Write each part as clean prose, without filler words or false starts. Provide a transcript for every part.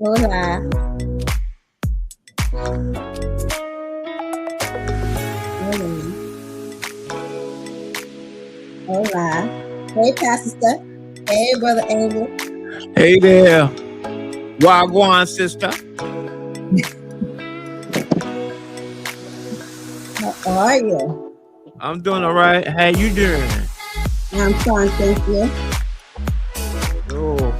Hola. Hola. Hey, Pastor Steph. Hey, Brother Angel. Hey there. Wagwan, sister. How are you? I'm doing all right. How you doing? I'm fine, thank you. Oh.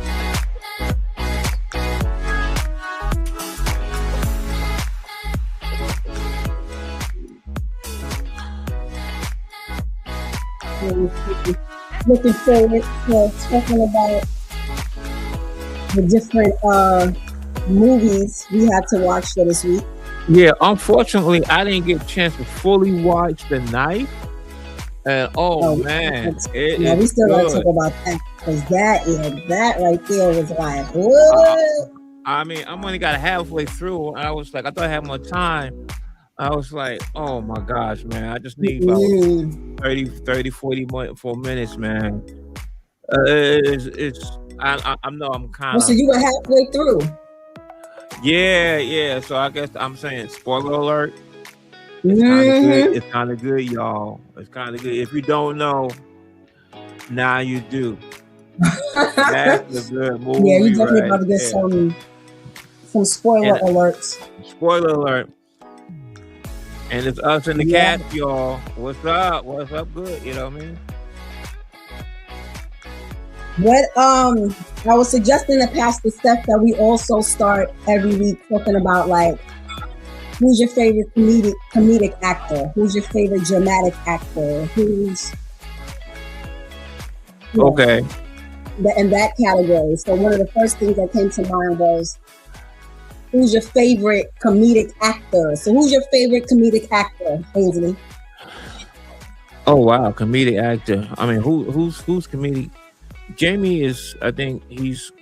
Looking forward to talking about the different movies we had to watch for this week. Yeah, unfortunately, I didn't get a chance to fully watch The Knife. And man, we still gotta talk about that because that right there was like, what? I mean, I'm only got halfway through. And I was like, I thought I had more time. I was like, oh my gosh, man, I just need about 30, 40 more 4 minutes, man. I know I'm kind of. So you were halfway through. Yeah. So I guess I'm saying spoiler alert. It's kind of good. It's kind of good, y'all. It's kind of good. If you don't know, now you do. That's a good movie. Yeah, you definitely about to get some spoiler alerts. Spoiler alert. And it's us in the cast, y'all. What's up? What's up? Good. You know what I mean? What I was suggesting to Pastor Steph that we also start every week talking about like who's your favorite comedic actor? Who's your favorite dramatic actor? Who's okay in that category? So one of the first things that came to mind was who's your favorite comedic actor? So who's your favorite comedic actor, Ainsley? Oh wow, comedic actor. I mean, who's comedic? Jamie is. I think he's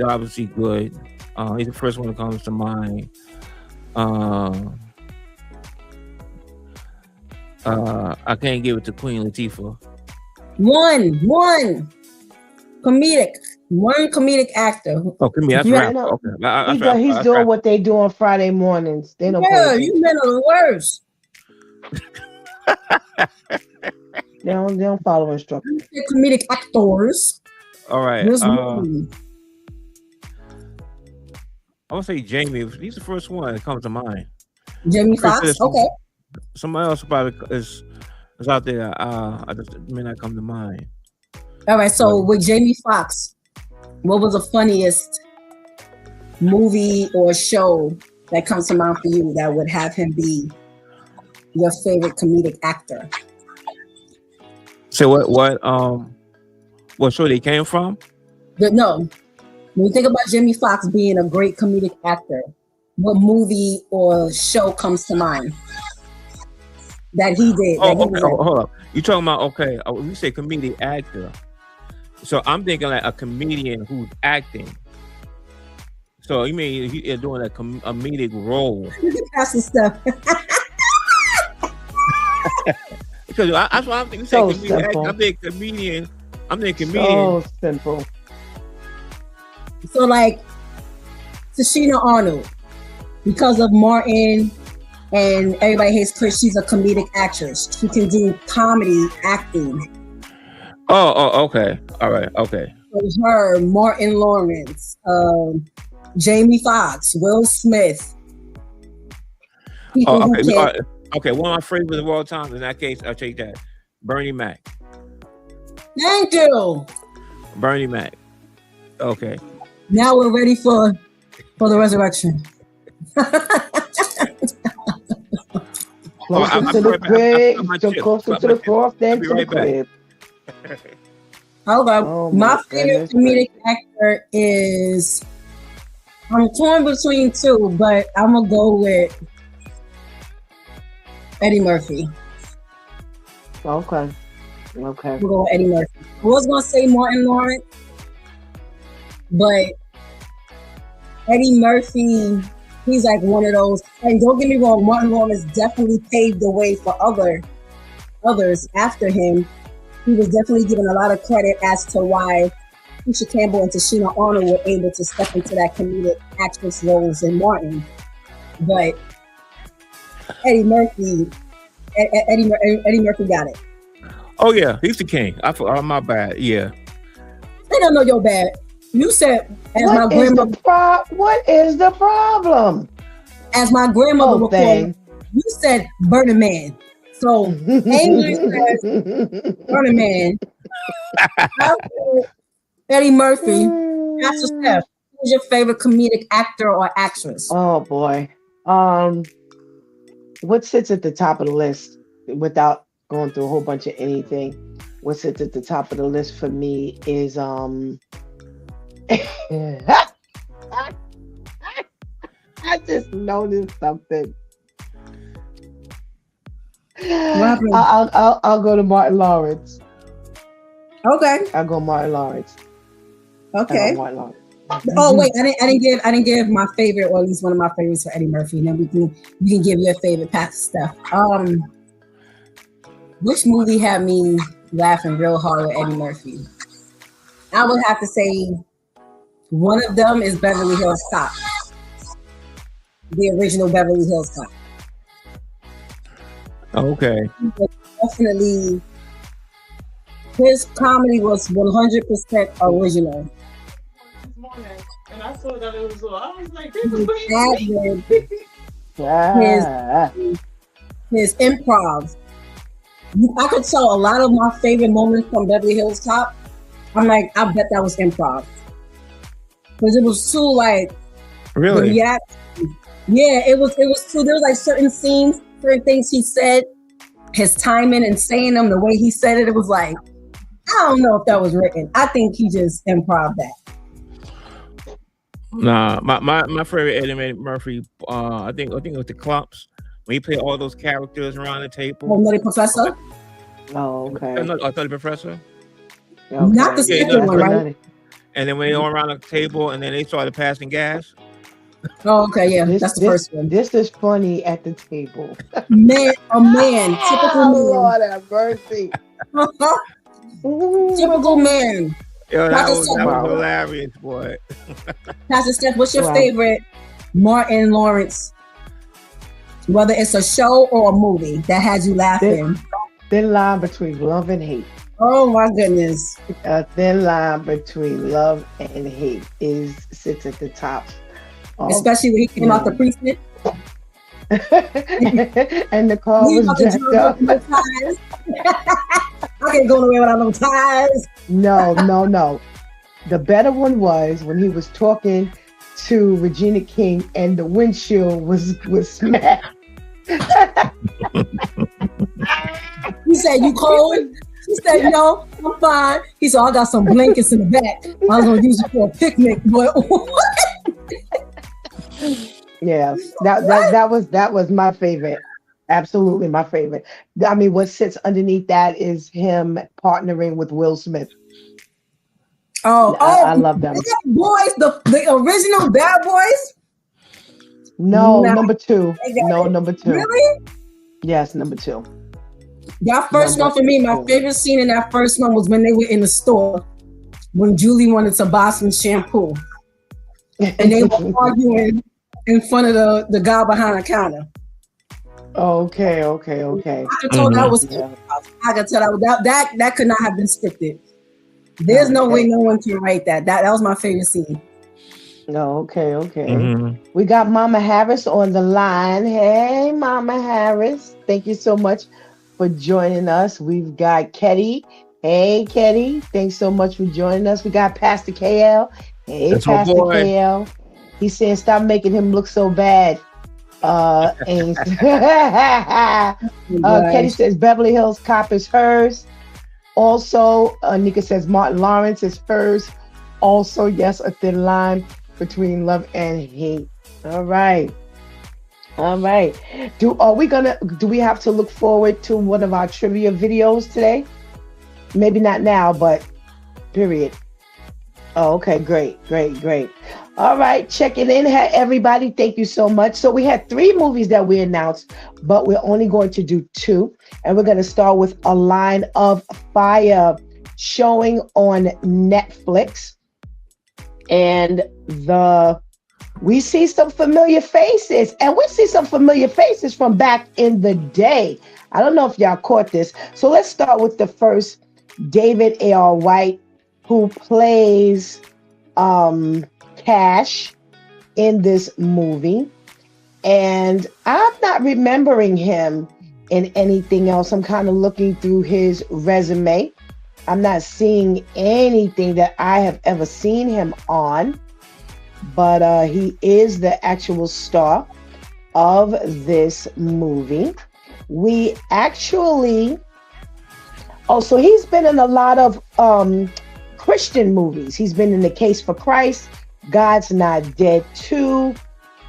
obviously good. He's the first one that comes to mind. I can't give it to Queen Latifah. One comedic actor. Oh, comedic. That's right. Okay. He's doing what they do on Friday mornings. They don't. Yeah, you men are the worst. They don't follow instructions. Comedic actors. All right. I would say Jamie. He's the first one that comes to mind. Jamie Foxx. Okay. Somebody else probably is out there. I just may not come to mind. All right. So with Jamie Foxx, what was the funniest movie or show that comes to mind for you that would have him be your favorite comedic actor? So what show they came from? No. When you think about Jamie Foxx being a great comedic actor, what movie or show comes to mind that he did? Hold up. You talking about you say comedic actor. So I'm thinking like a comedian who's acting. So you mean he's doing a comedic role? You can pass the stuff. Because that's what I'm thinking. So simple. I'm thinking comedian. So simple. So like Tashina Arnold, because of Martin and Everybody Hates Chris, she's a comedic actress. She can do comedy acting. Oh, okay. All right, okay. So her, Martin Lawrence, Jamie Foxx, Will Smith. Okay, one of my favorites of all time. In that case, I'll take that. Bernie Mac. Thank you. Bernie Mac. Okay. Now we're ready for the resurrection. Closer to the grave, closer to the cross than to the grave. Okay. My favorite comedic actor is, I'm torn between two, but I'm gonna go with Eddie Murphy. Okay. We'll go with Eddie Murphy. I was gonna say Martin Lawrence, but Eddie Murphy, he's like one of those. And don't get me wrong, Martin Lawrence definitely paved the way for others after him. He was definitely given a lot of credit as to why Keisha Campbell and Tashina Arnold were able to step into that comedic actress roles in Martin. But Eddie Murphy got it. Oh yeah, he's the king. My bad. Yeah. I don't know your bad. You said What is the problem? As my grandmother would call it, you said Burning Man. So Angry says Burning Man. Eddie Murphy. That's a step. Who's your favorite comedic actor or actress? Oh boy. What sits at the top of the list without going through a whole bunch of anything? What sits at the top of the list for me is I just noticed something. I'll go to Martin Lawrence. Okay. I'll go Martin Lawrence. Okay. Martin Lawrence. Oh wait, I didn't give my favorite, or at least one of my favorites for Eddie Murphy. And then you can give your favorite past stuff. Which movie had me laughing real hard with Eddie Murphy? I would have to say one of them is Beverly Hills Cop. The original Beverly Hills Cop. Okay. Definitely, his comedy was 100% original. And I saw that it was I was like, this is his improv. I could tell a lot of my favorite moments from Beverly Hills Cop. I'm like, I bet that was improv. Because it was too like really. Yeah, it was too. There was like certain scenes, certain things he said, his timing and saying them the way he said it. It was like, I don't know if that was written. I think he just improv that. Nah, my favorite Eddie Murphy. I think it was the Clumps when he played all those characters around the table. Oh, Nutty Professor. Oh, okay. I thought Professor. Okay. Not the second one, right? And then when they all around the table, and then they started passing gas. Oh, okay, yeah, that's the first one. This is funny at the table. Typical man. Lord have mercy. Typical man. Yo, that was hilarious, boy. Pastor Steph, what's your favorite Martin Lawrence? Whether it's a show or a movie that had you laughing. Thin line between love and hate. Oh my goodness. A thin line between love and hate sits at the top. Especially when he came out the precinct. And the car was jacked up. I can't go nowhere without no ties. No. The better one was when he was talking to Regina King and the windshield was smashed. He said, "You cold?" She said, "No, I'm fine." He said, "I got some blankets in the back. I was gonna use it for a picnic." But yeah, that was my favorite. Absolutely my favorite. I mean, what sits underneath that is him partnering with Will Smith. I love them. Boys, the original Bad Boys? No, number two. No, number two. Really? Yes, number two. That first one for me, my favorite scene in that first one was when they were in the store, when Julie wanted to buy some shampoo. And they were arguing in front of the guy behind the counter. Okay. I could tell that was. I could tell that could not have been scripted. There's no way no one can write that. That was my favorite scene. Okay. Mm-hmm. We got Mama Harris on the line. Hey, Mama Harris. Thank you so much for joining us. We've got Ketty. Hey, Ketty. Thanks so much for joining us. We got Pastor KL. Hey, that's Pastor KL. He's saying stop making him look so bad. And Ketty says Beverly Hills Cop is hers. Also, Nika says Martin Lawrence is hers. Also, yes, a thin line between love and hate. All right. Do we have to look forward to one of our trivia videos today? Maybe not now, but period. Oh, okay, great. All right, check it in, everybody. Thank you so much. So we had 3 movies that we announced, but we're only going to do 2. And we're going to start with A Line of Fire. showing on Netflix. And we see some familiar faces, and we see some familiar faces from back in the day. I don't know if y'all caught this. So let's start with the first, David A.R. White, who plays Cash in this movie. And I'm not remembering him in anything else. I'm kind of looking through his resume. I'm not seeing anything that I have ever seen him on, but he is the actual star of this movie. We actually, so he's been in a lot of Christian movies. He's been in The Case for Christ, God's Not Dead 2,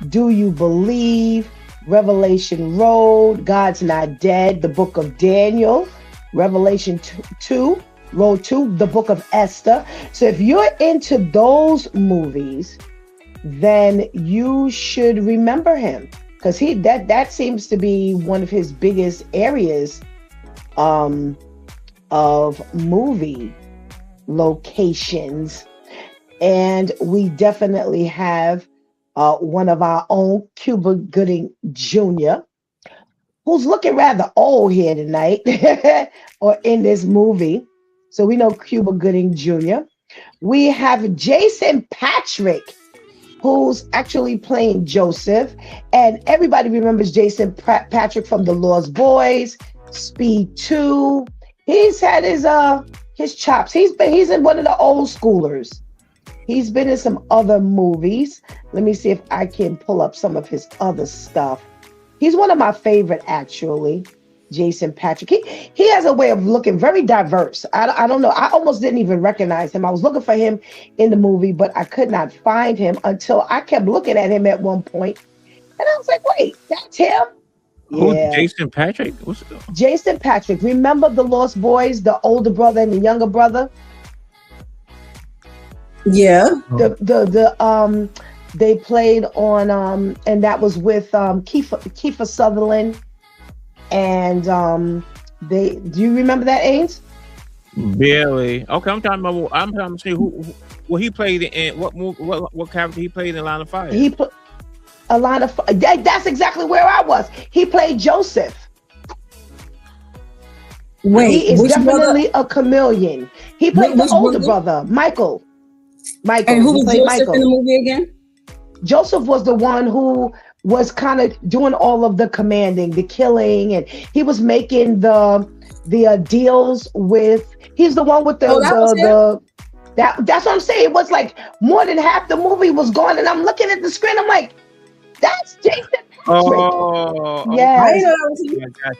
Do You Believe, Revelation Road, God's Not Dead, The Book of Daniel, Revelation 2, Road 2, The Book of Esther. So if you're into those movies, then you should remember him, because that seems to be one of his biggest areas of movie locations. And we definitely have one of our own, Cuba Gooding Jr., who's looking rather old here tonight or in this movie. So we know Cuba Gooding Jr. We have Jason Patrick, who's actually playing Joseph. And everybody remembers Jason Patrick from The Lost Boys, Speed 2. He's had his chops. He's in one of the old schoolers. He's been in some other movies. Let me see if I can pull up some of his other stuff. He's one of my favorite, actually, Jason Patrick. He has a way of looking very diverse. I don't know. I almost didn't even recognize him. I was looking for him in the movie, but I could not find him until I kept looking at him at one point. And I was like, wait, that's him? Who's Jason Patrick? Jason Patrick. Remember The Lost Boys, the older brother and the younger brother? Yeah. They played on and that was with Kiefer Sutherland, and do you remember that, Ains? Barely. Okay, I'm trying to see who he played in what character he played in Line of Fire. He put a Line of Fire. That's exactly where I was. He played Joseph. Wait, he is definitely a chameleon. He played the older brother, Michael. And who was Joseph in the movie again? Joseph was the one who was kind of doing all of the commanding, the killing, and he was making the deals with. He's the one with that's what I'm saying. It was like more than half the movie was gone, and I'm looking at the screen. I'm like, that's Jason Patrick. Oh, yes.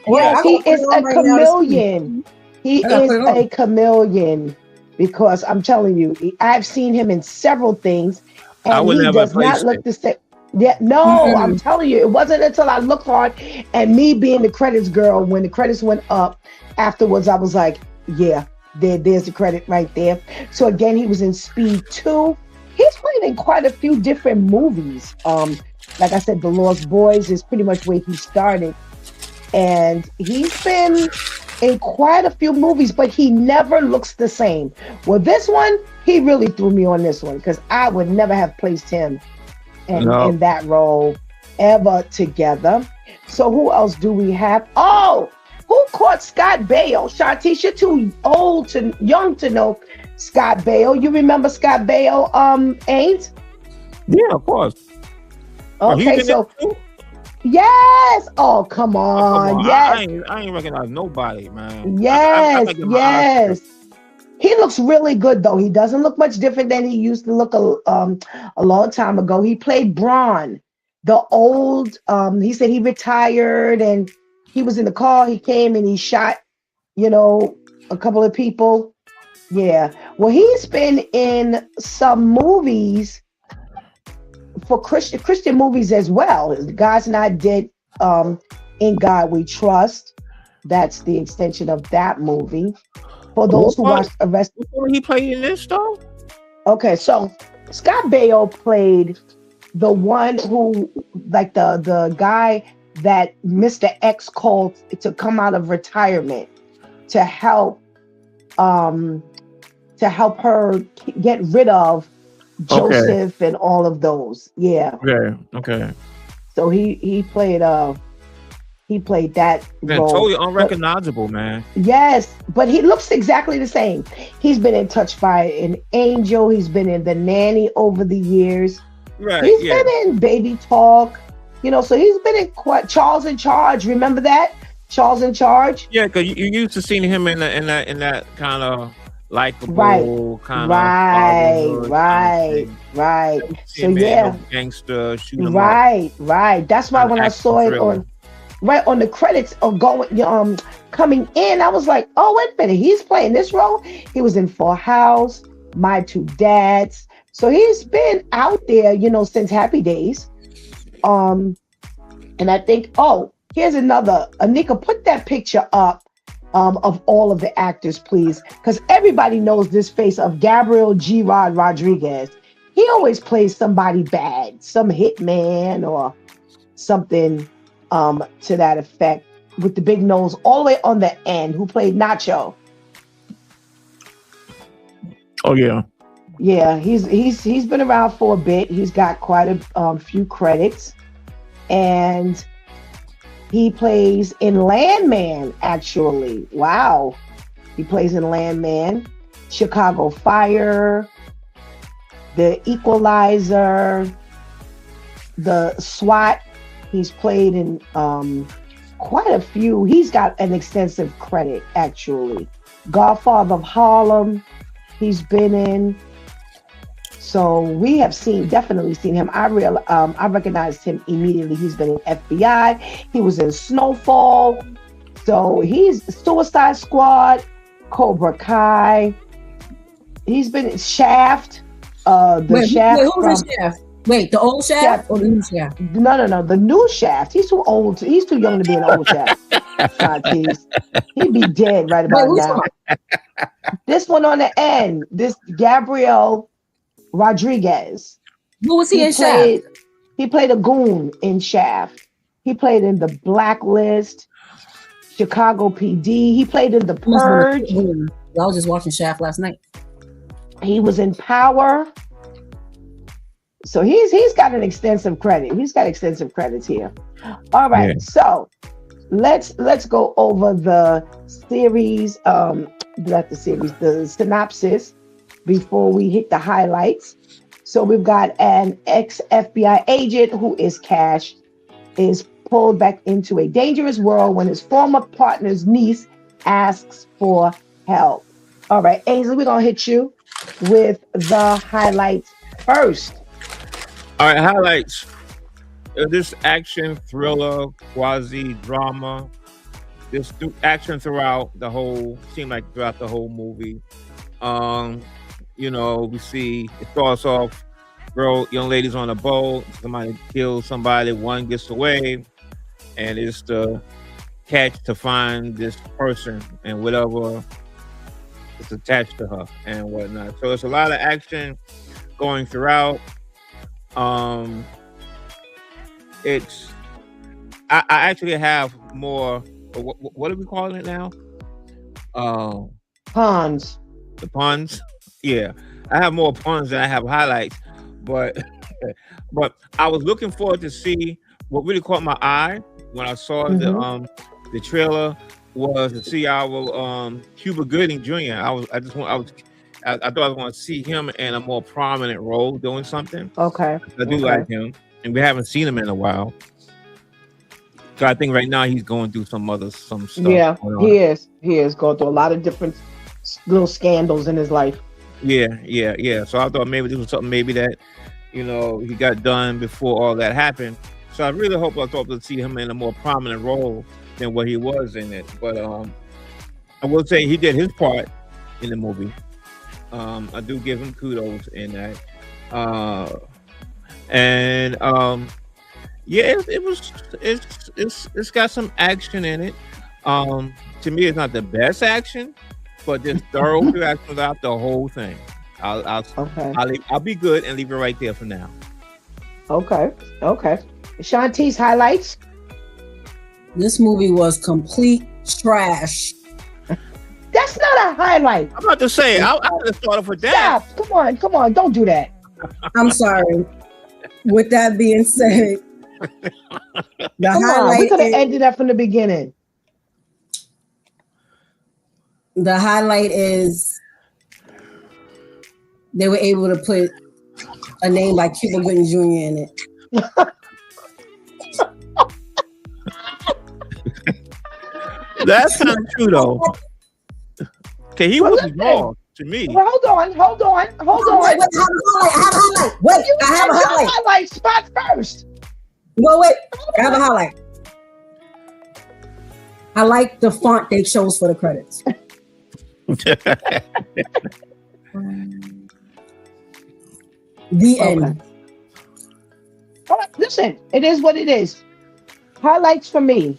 Yes, he is a chameleon. He is a chameleon, because I'm telling you, I've seen him in several things. And he does not look the same. Yeah, no, I'm telling you, it wasn't until I looked hard, and me being the credits girl, when the credits went up afterwards, I was like, yeah, there's the credit right there. So again, he was in Speed 2. He's played in quite a few different movies. Like I said, The Lost Boys is pretty much where he started. And he's been in quite a few movies, but he never looks the same. Well, this one, he really threw me on this one, because I would never have placed him in that role ever together. So who else do we have? Oh, who caught Scott Baio? Shartish, you're too young to know Scott Baio. You remember Scott Baio, Ains? Yeah, of course. Okay, so yes. Oh, come on. Yes. I ain't recognize nobody, man. Yes, yes. He looks really good, though. He doesn't look much different than he used to look a long time ago. He played Braun, the old. He said he retired, and he was in the car. He came and he shot, a couple of people. Yeah. Well, he's been in some movies for Christian movies as well. God's Not Dead, In God We Trust. That's the extension of that movie. For those who watched Arrested. He played in this though? Okay, so Scott Baio played the one who, like the guy that Mr. X called to come out of retirement to help to help her get rid of Okay. Joseph and all of those. Yeah. Okay. Okay. So he played that Man, role. totally But unrecognizable, man. yes, but he looks exactly the same. He's been in Touched by an Angel. He's been in The Nanny over the years. Right. He's Yeah. been in Baby Talk. So he's been in quite Charles in Charge. Remember that? Charles in Charge? Yeah, because you used to seeing him in that kind of Right. likable kind of Right. fatherhood kind of Right. thing. Right. Never see So him in yeah. no gangster shoot 'em up Right. Right. That's why kind of when I action saw it thriller. on the credits of coming in, I was like, oh, wait a minute, he's playing this role. He was in Full House, My Two Dads. So he's been out there, since Happy Days. And I think, oh, here's another. Anika, put that picture up of all of the actors, please, because everybody knows this face of Gabriel G. Rodriguez. He always plays somebody bad, some hitman or something to that effect, with the big nose all the way on the end, who played Nacho. Oh yeah. Yeah, he's been around for a bit. He's got quite a few credits, and he plays in Landman. Actually, wow, he plays in Landman, Chicago Fire, The Equalizer, The SWAT. He's played in quite a few. He's got an extensive credit, actually. Godfather of Harlem, he's been in. So we have definitely seen him. I recognized him immediately. He's been in FBI. He was in Snowfall. So he's Suicide Squad, Cobra Kai. He's been in Shaft. Shaft. Wait, who's the Shaft? Wait, the old Shaft or the new Shaft? No. The new Shaft. He's too old. He's too young to be an old Shaft. He'd be dead right about now. This one on the end. This Gabriel Rodriguez. Who was he in Shaft? He played a goon in Shaft. He played in The Blacklist, Chicago PD. He played in The Purge. I was just watching Shaft last night. He was in Power. So he's got an extensive credit. He's got extensive credits here. All right, yeah. So let's go over the series, the synopsis before we hit the highlights. So we've got an ex-FBI agent who is pulled back into a dangerous world when his former partner's niece asks for help. All right, Ainsley, we're gonna hit you with the highlights first. All right, highlights. This action thriller, quasi drama. This action throughout the whole movie. We see it starts off, young ladies on a boat. Somebody kills somebody. One gets away, and it's the catch to find this person and whatever is attached to her and whatnot. So it's a lot of action going throughout. I actually have more. What are we calling it now? Puns. The puns. Yeah, I have more puns than I have highlights, but I was looking forward to see what really caught my eye when I saw the trailer was to see our Cuba Gooding Jr. I thought I was going to see him in a more prominent role doing something. Okay. I do like him, and we haven't seen him in a while. So I think right now he's going through some stuff. Yeah, he is. He is going through a lot of different little scandals in his life. Yeah. So I thought maybe this was something that, he got done before all that happened. So I really hope to see him in a more prominent role than what he was in it. But I will say he did his part in the movie. I do give him kudos in that. It's got some action in it. To me, it's not the best action, but just thorough action throughout the whole thing. I'll be good and leave it right there for now. Okay. Shanti's highlights. This movie was complete trash. That's That's not a highlight. I'm about to say, I could have started for that. Stop. Come on. Don't do that. I'm sorry. With that being said, the highlight we could have is, ended that from the beginning. the highlight is they were able to put a name like Cuba Gooding Jr. in it. That's kind of true, though. Okay, he wasn't wrong to me. Well, hold on. Wait, I have a highlight. Wait, I have a highlight. Highlight spot first. Wait, I have a highlight. I like the font they chose for the credits. The end. All right, listen, it is what it is. Highlights for me.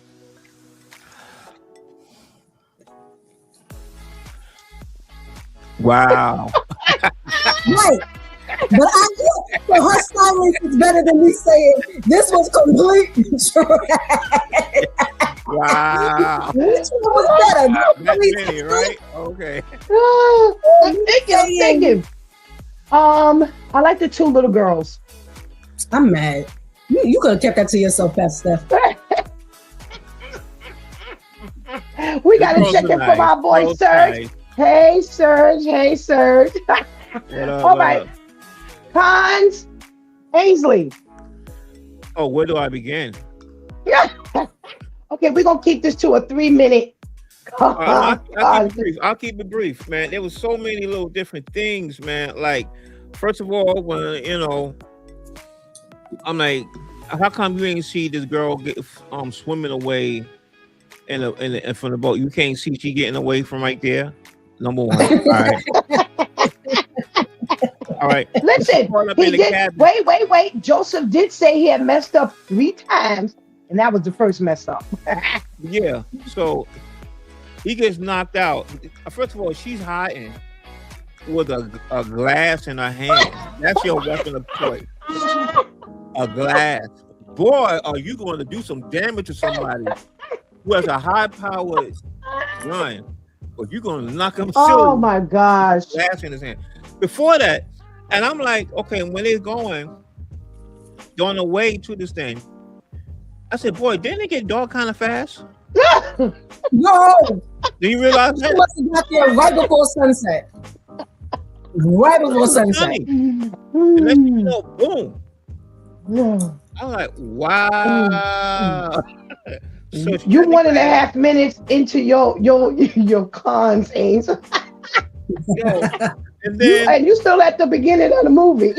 Wow. Right. But I think so her silence is better than me saying this was completely trash. Wow. This one was better. That many, right? Okay. I'm thinking. I like the two little girls. I'm mad. You could have kept that to yourself, Pat Steph. We got to check in from our boy Serge. Hey, Serge. All right. Cons, Ainsley. Oh, where do I begin? Yeah. Okay, we're going to keep this to a 3-minute. I'll keep it brief, man. There was so many little different things, man. Like, first of all, when, I'm like, how come you ain't see this girl get swimming away in from the boat? You can't see she getting away from right there? Number one. All right. All right. Listen, he did, wait. Joseph did say he had messed up 3 times, and that was the first mess up. Yeah. So he gets knocked out. First of all, she's hiding with a glass in her hand. That's your weapon of choice. A glass. Boy, are you going to do some damage to somebody who has a high-powered gun? But you're going to knock him silly. Oh, my gosh. Glass in his hand. Before that, and I'm like, okay, when they're going on the way to this thing, I said, boy, didn't it get dark kind of fast? No. Do you realize that? She must have got there right before sunset. Right before sunset. And then, you know, boom. No. I'm like, wow. So you 1.5 minutes into your cons, Ains. And then and you still at the beginning of the movie.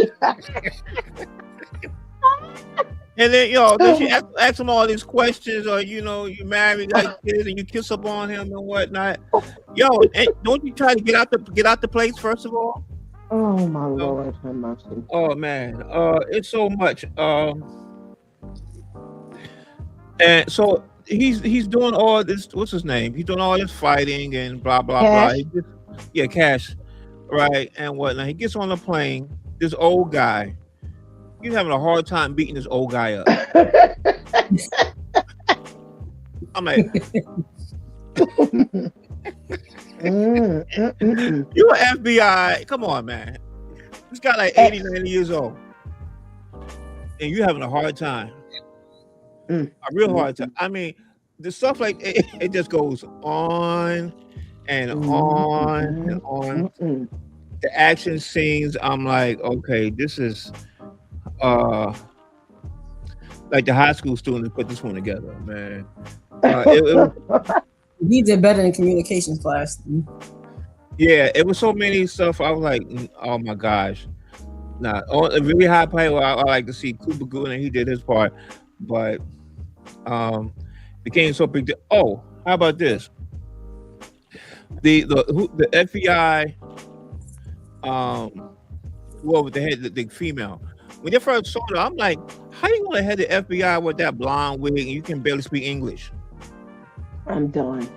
And then, then she ask him all these questions, or you married, got kids, and you kiss up on him and whatnot. Don't you try to get out the place first of all? Oh my Lord, have mercy. Oh man, it's so much. And so he's doing all this. What's his name? He's doing all this fighting and blah blah Cash. blah. Cash, right, and whatnot. He gets on the plane. This old guy. You're having a hard time beating this old guy up. I'm like, you're FBI. Come on, man. This guy like 80, 90 years old. And you're having a hard time. A real hard time. I mean, the stuff like it just goes on and on and on. The action scenes, I'm like, okay, this is like the high school students put this one together, man. He did better in communications class. Yeah, it was so many stuff. I was like, oh my gosh. A really high play. I like to see Cuba Gooding, and he did his part, but became so big. Oh, how about this? The FBI, whoever the head, the female. When they first saw her, I'm like, how you gonna head the FBI with that blonde wig and you can barely speak English? I'm done.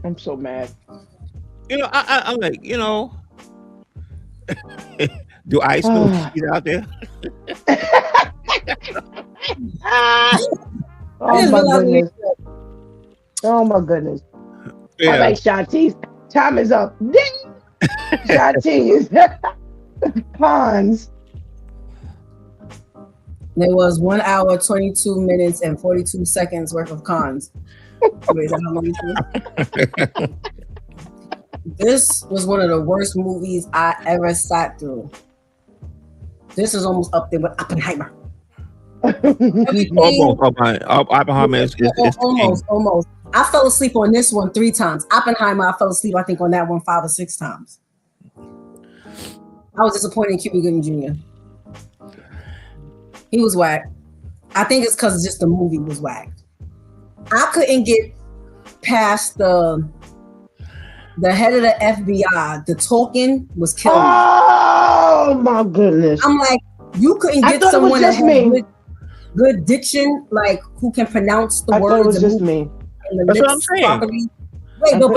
I'm so mad. I'm like, do ICE know she's out there? Oh my goodness. Yeah. All right, Shantice. Time is up. Ding! Shanti's cons. There was 1 hour, 22 minutes, and 42 seconds worth of cons. Wait, is that how long you think? This was one of the worst movies I ever sat through. This is almost up there with Oppenheimer. Oppenheimer is almost. I fell asleep on this one 3 times. Oppenheimer, I fell asleep, I think, on that one 5 or 6 times. I was disappointed in Cuba Gooding Jr. He was whack. I think it's because just the movie was whack. I couldn't get past the head of the FBI. The talking was killing me. Oh my goodness! I'm like, you couldn't get someone that has good diction, like who can pronounce the words. I thought it was just me. That's what I'm saying. Properly. Wait, but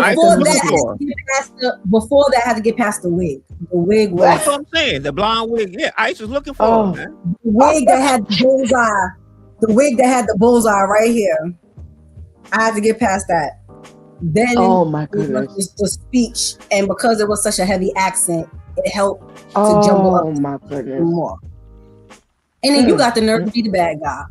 before that, I had to get past the wig. The wig was. That's what I'm saying. The blonde wig. Yeah, Ice was looking for it, man. The wig that had the bullseye. The wig that had the bullseye right here. I had to get past that. Then, oh my goodness, the speech, and because it was such a heavy accent, it helped to jumble up. Oh my goodness, more. And then you got the nerve to be the bad guy.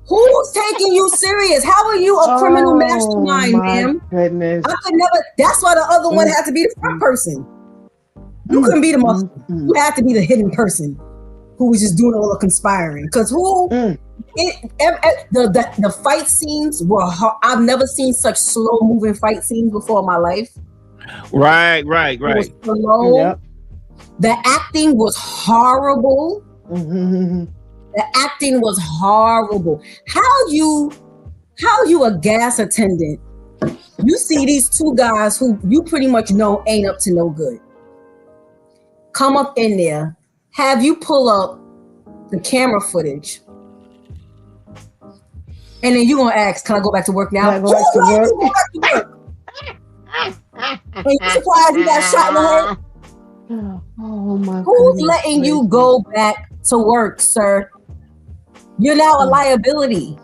Who's taking you serious? How are you a criminal mastermind, ma'am? Goodness. I could never. That's why the other one had to be the front person. You couldn't be the muscle. You had to be the hidden person who was just doing all the conspiring. Because the fight scenes were hard. I've never seen such slow moving fight scenes before in my life. Right. It was slow. Yep. The acting was horrible. Mm-hmm. The acting was horrible. How you a gas attendant? You see these 2 guys who you pretty much know ain't up to no good. Come up in there, have you pull up the camera footage, and then you gonna ask, "Can I go back to work now?" Can I go back to work? And you surprised you got shot in the head? Oh my! Who's letting you go back to work, sir? You're now a liability.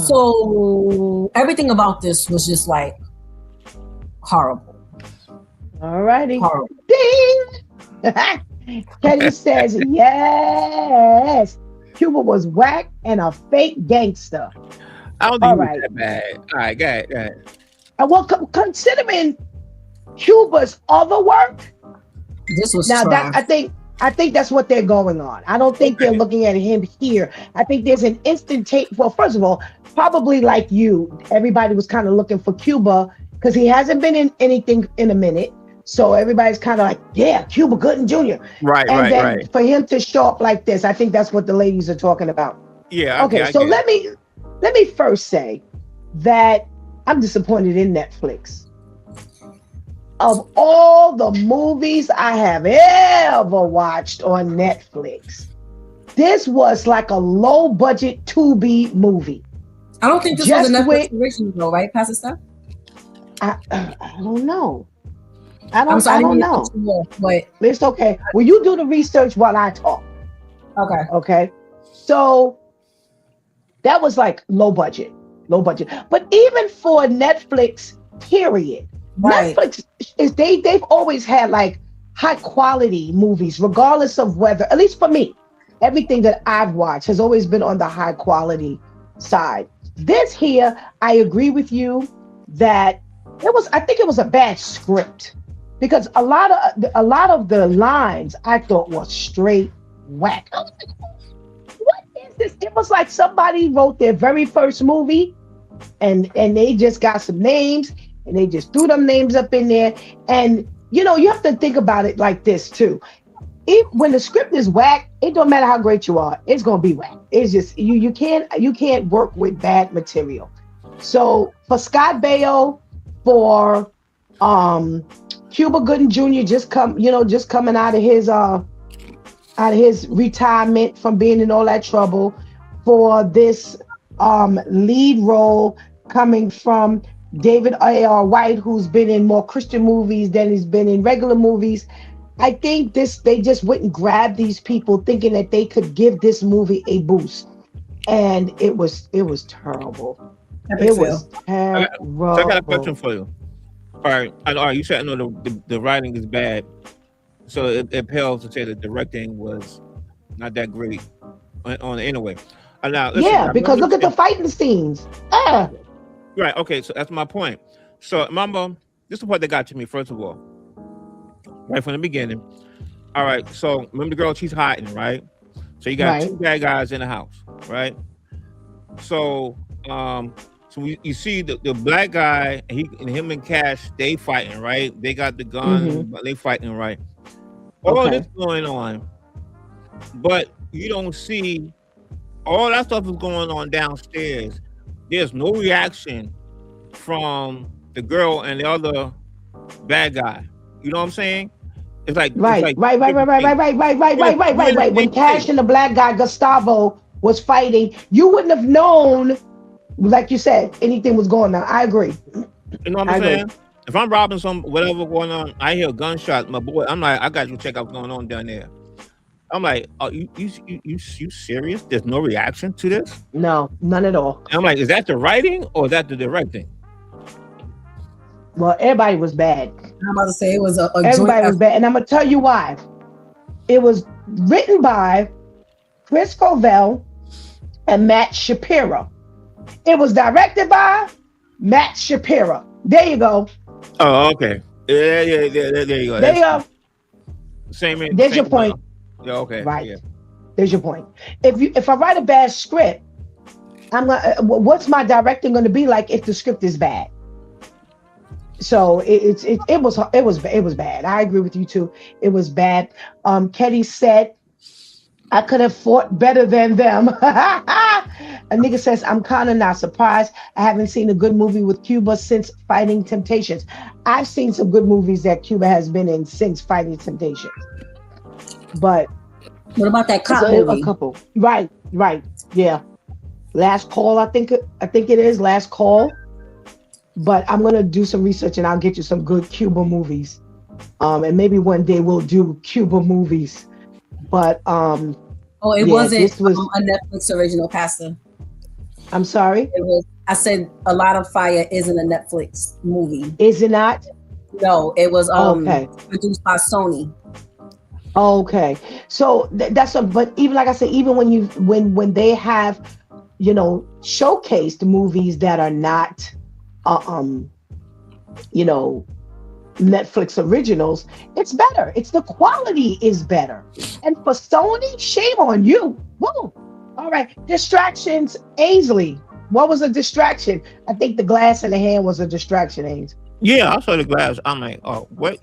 So everything about this was just like horrible. All righty. Horrible. Ding! Teddy says yes. Cuba was whack and a fake gangster. I don't think it was that bad. All right, go ahead. Well, considering Cuba's other work, this was now that I think that's what they're going on. I don't think they're looking at him here. I think there's an well, first of all, probably like you, everybody was kind of looking for Cuba because he hasn't been in anything in a minute. So everybody's kind of like, yeah, Cuba Gooding Jr. Right. For him to show up like this, I think that's what the ladies are talking about. Yeah. Okay. So let me first say that I'm disappointed in Netflix. Of all the movies I have ever watched on Netflix, this was like a low budget 2B movie. I don't think this was a Netflix original though, right, Pastor Steph? I don't know. I don't know. But it's okay. Well, you do the research while I talk. Okay. So that was like low budget. But even for Netflix, period. Right. Netflix they've always had like high quality movies, regardless of whether, at least for me, everything that I've watched has always been on the high quality side. This here, I agree with you that I think it was a bad script because a lot of the lines I thought was straight whack. I was like, what is this? It was like somebody wrote their very first movie and they just got some names and they just threw them names up in there. And you have to think about it like this too. When the script is whack, it don't matter how great you are, it's gonna be whack. It's just you can't work with bad material. So for Scott Baio, for Cuba Gooding Jr. just coming out of his retirement from being in all that trouble, for this lead role coming from David A.R. White, who's been in more Christian movies than he's been in regular movies. I think they just went and grabbed these people thinking that they could give this movie a boost. And it was terrible. Epic It fail. was So I got a question terrible. for you. All right, all right. You said no, the writing is bad, so it pales to say the directing was not that great on anyway. Now listen, Yeah, I because remember look at the fighting scenes. Ah, right. Okay, so that's my point. So remember, this is the part that got to me first of all, right from the beginning. All right, so remember the girl, she's hiding, right? So you got right. two bad guys in the house, right? So you see the black guy, him and Cash, they fighting, right? They got the Mm-hmm. gun, but they fighting, right? All Okay. this going on, but you don't see all that stuff is going on downstairs. There's no reaction from the girl and the other bad guy. You know what I'm saying? It's Right, like right, two right, right, different right, things. right, right, right, right, Yeah, right, right, you right, in the right. When same place. Cash and the black guy Gustavo was fighting, you wouldn't have known, like you said, anything was going on. I agree. You know what I'm I agree. saying? If I'm robbing some whatever going on, I hear a gunshot. My boy, I'm like, I got you check out what's going on down there. I'm like, oh, you serious? There's no reaction to this? No, none at all. And I'm like, is that the writing or is that the directing? Well, everybody was bad. I'm about to say it was a joint Everybody was effort. bad, and I'm gonna tell you why. It was written by Chris Covell and Matt Shapiro. It was directed by Matt Shapiro. There you go. Oh, okay. Yeah. There you go. There you That's go. There's your same. point. Yeah, okay. Right. Yeah. There's your point. If I write a bad script, I'm gonna. What's my directing going to be like if the script is bad? So it was bad. I agree with you too. It was bad. Ketty said I could have fought better than them. A nigga says I'm kind of not surprised. I haven't seen a good movie with Cuba since Fighting Temptations. I've seen some good movies that Cuba has been in since Fighting Temptations, but What about that it's cop a movie? couple. Right, right, yeah. Last Call, I think it is Last Call. But I'm gonna do some research and I'll get you some good Cuba movies. And maybe one day we'll do Cuba movies. But Oh, it yeah, wasn't this was. a Netflix original, Pastor. I'm sorry, It was. I said A Lot of Fire isn't a Netflix movie. is it not? No, it was Okay, produced by Sony. okay. So that's a. But even like I said, even when they have, showcased movies that are not, uh, um, you know, Netflix originals, it's better. It's the quality is better. And for Sony, shame on you. Woo. All right. Distractions, Ainsley. What was a distraction? I think the glass in the hand was a distraction, Ainsley. Yeah, I saw the glass. I'm like, oh, what?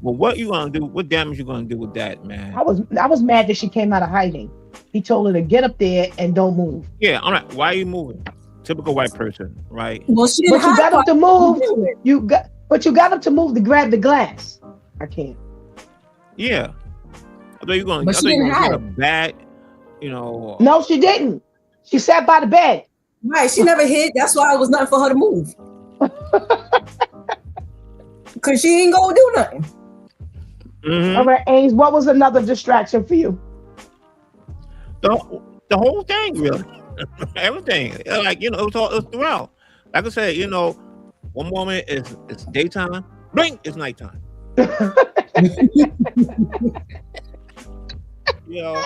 Well, what you gonna do? What damage you gonna do with that, man? I was mad that she came out of hiding. He told her to get up there and don't move. Yeah, I'm like, why are you moving? Typical white person, right? Well, she didn't But you hide got him part. to move. Do it. You got him to move to grab the glass. I can't. Yeah. I thought you gonna. I But she thought you didn't gonna get a hide. bat. You know. No, she didn't. She sat by the bed. Right, she never hid. That's why it was nothing for her to move. Cause she ain't gonna do nothing. Mm-hmm. All right, Ames, what was another distraction for you? The whole thing, really. Everything. Like, it was throughout. Like I said, one moment it's daytime, blink, it's nighttime. you know,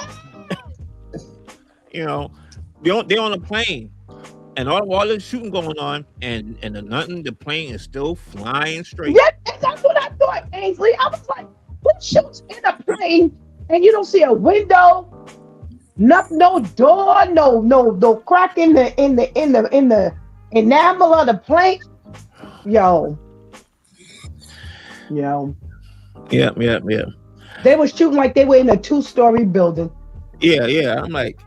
you know, they're on a plane, and all this shooting going on, and the plane is still flying straight. Yeah, that's what I thought, Ainsley. I was like, who shoots in a plane and you don't see a window, no door, no crack in the enamel of the plane? Yo. Yeah. They were shooting like they were in a 2-story building. Yeah. I'm like,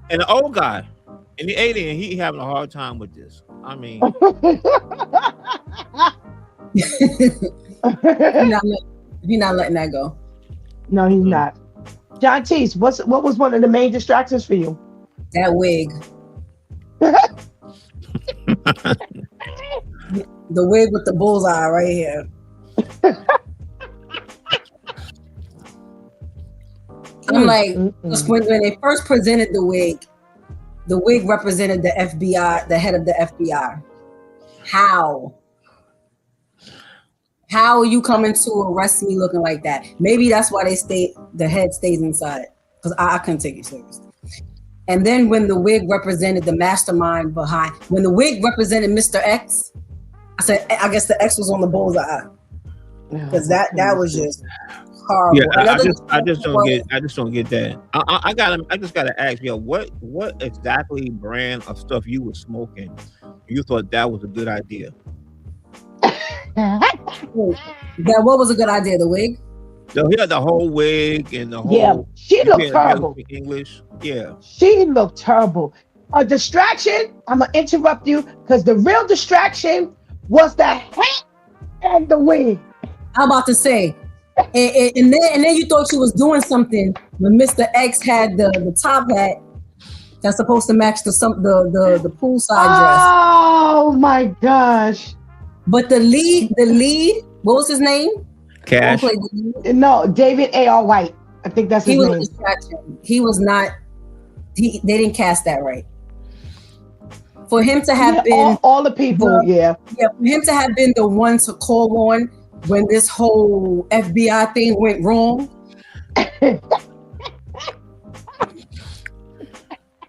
and the old guy and the alien, he having a hard time with this. I mean, You're not letting that go. No, he's not. John Teese, what was one of the main distractions for you? That wig. The wig with the bullseye right here. I'm like, when they first presented the wig, the wig represented the FBI, the head of the FBI. How? How are you coming to arrest me looking like that? Maybe that's why the head stays inside. Because I couldn't take it seriously. And then when the wig represented the mastermind behind, when the wig represented Mr. X, I said, I guess the X was on the bullseye. Because that was just horrible. Yeah, I just don't get that. I just gotta ask you, what exactly brand of stuff you were smoking? You thought that was a good idea? What was a good idea? The wig? The whole wig and the whole. Yeah, she looked terrible. English. Yeah, she looked terrible. A distraction. I'm gonna interrupt you because the real distraction was the hat and the wig. I'm about to say, and then you thought she was doing something when Mr. X had the top hat that's supposed to match the poolside dress. Oh my gosh! But the lead, what was his name? Cash. No, David A.R. White. I think that's his name. He was a distraction. He was not. They didn't cast that right. For him to have been all the people, for him to have been the one to call on when this whole FBI thing went wrong.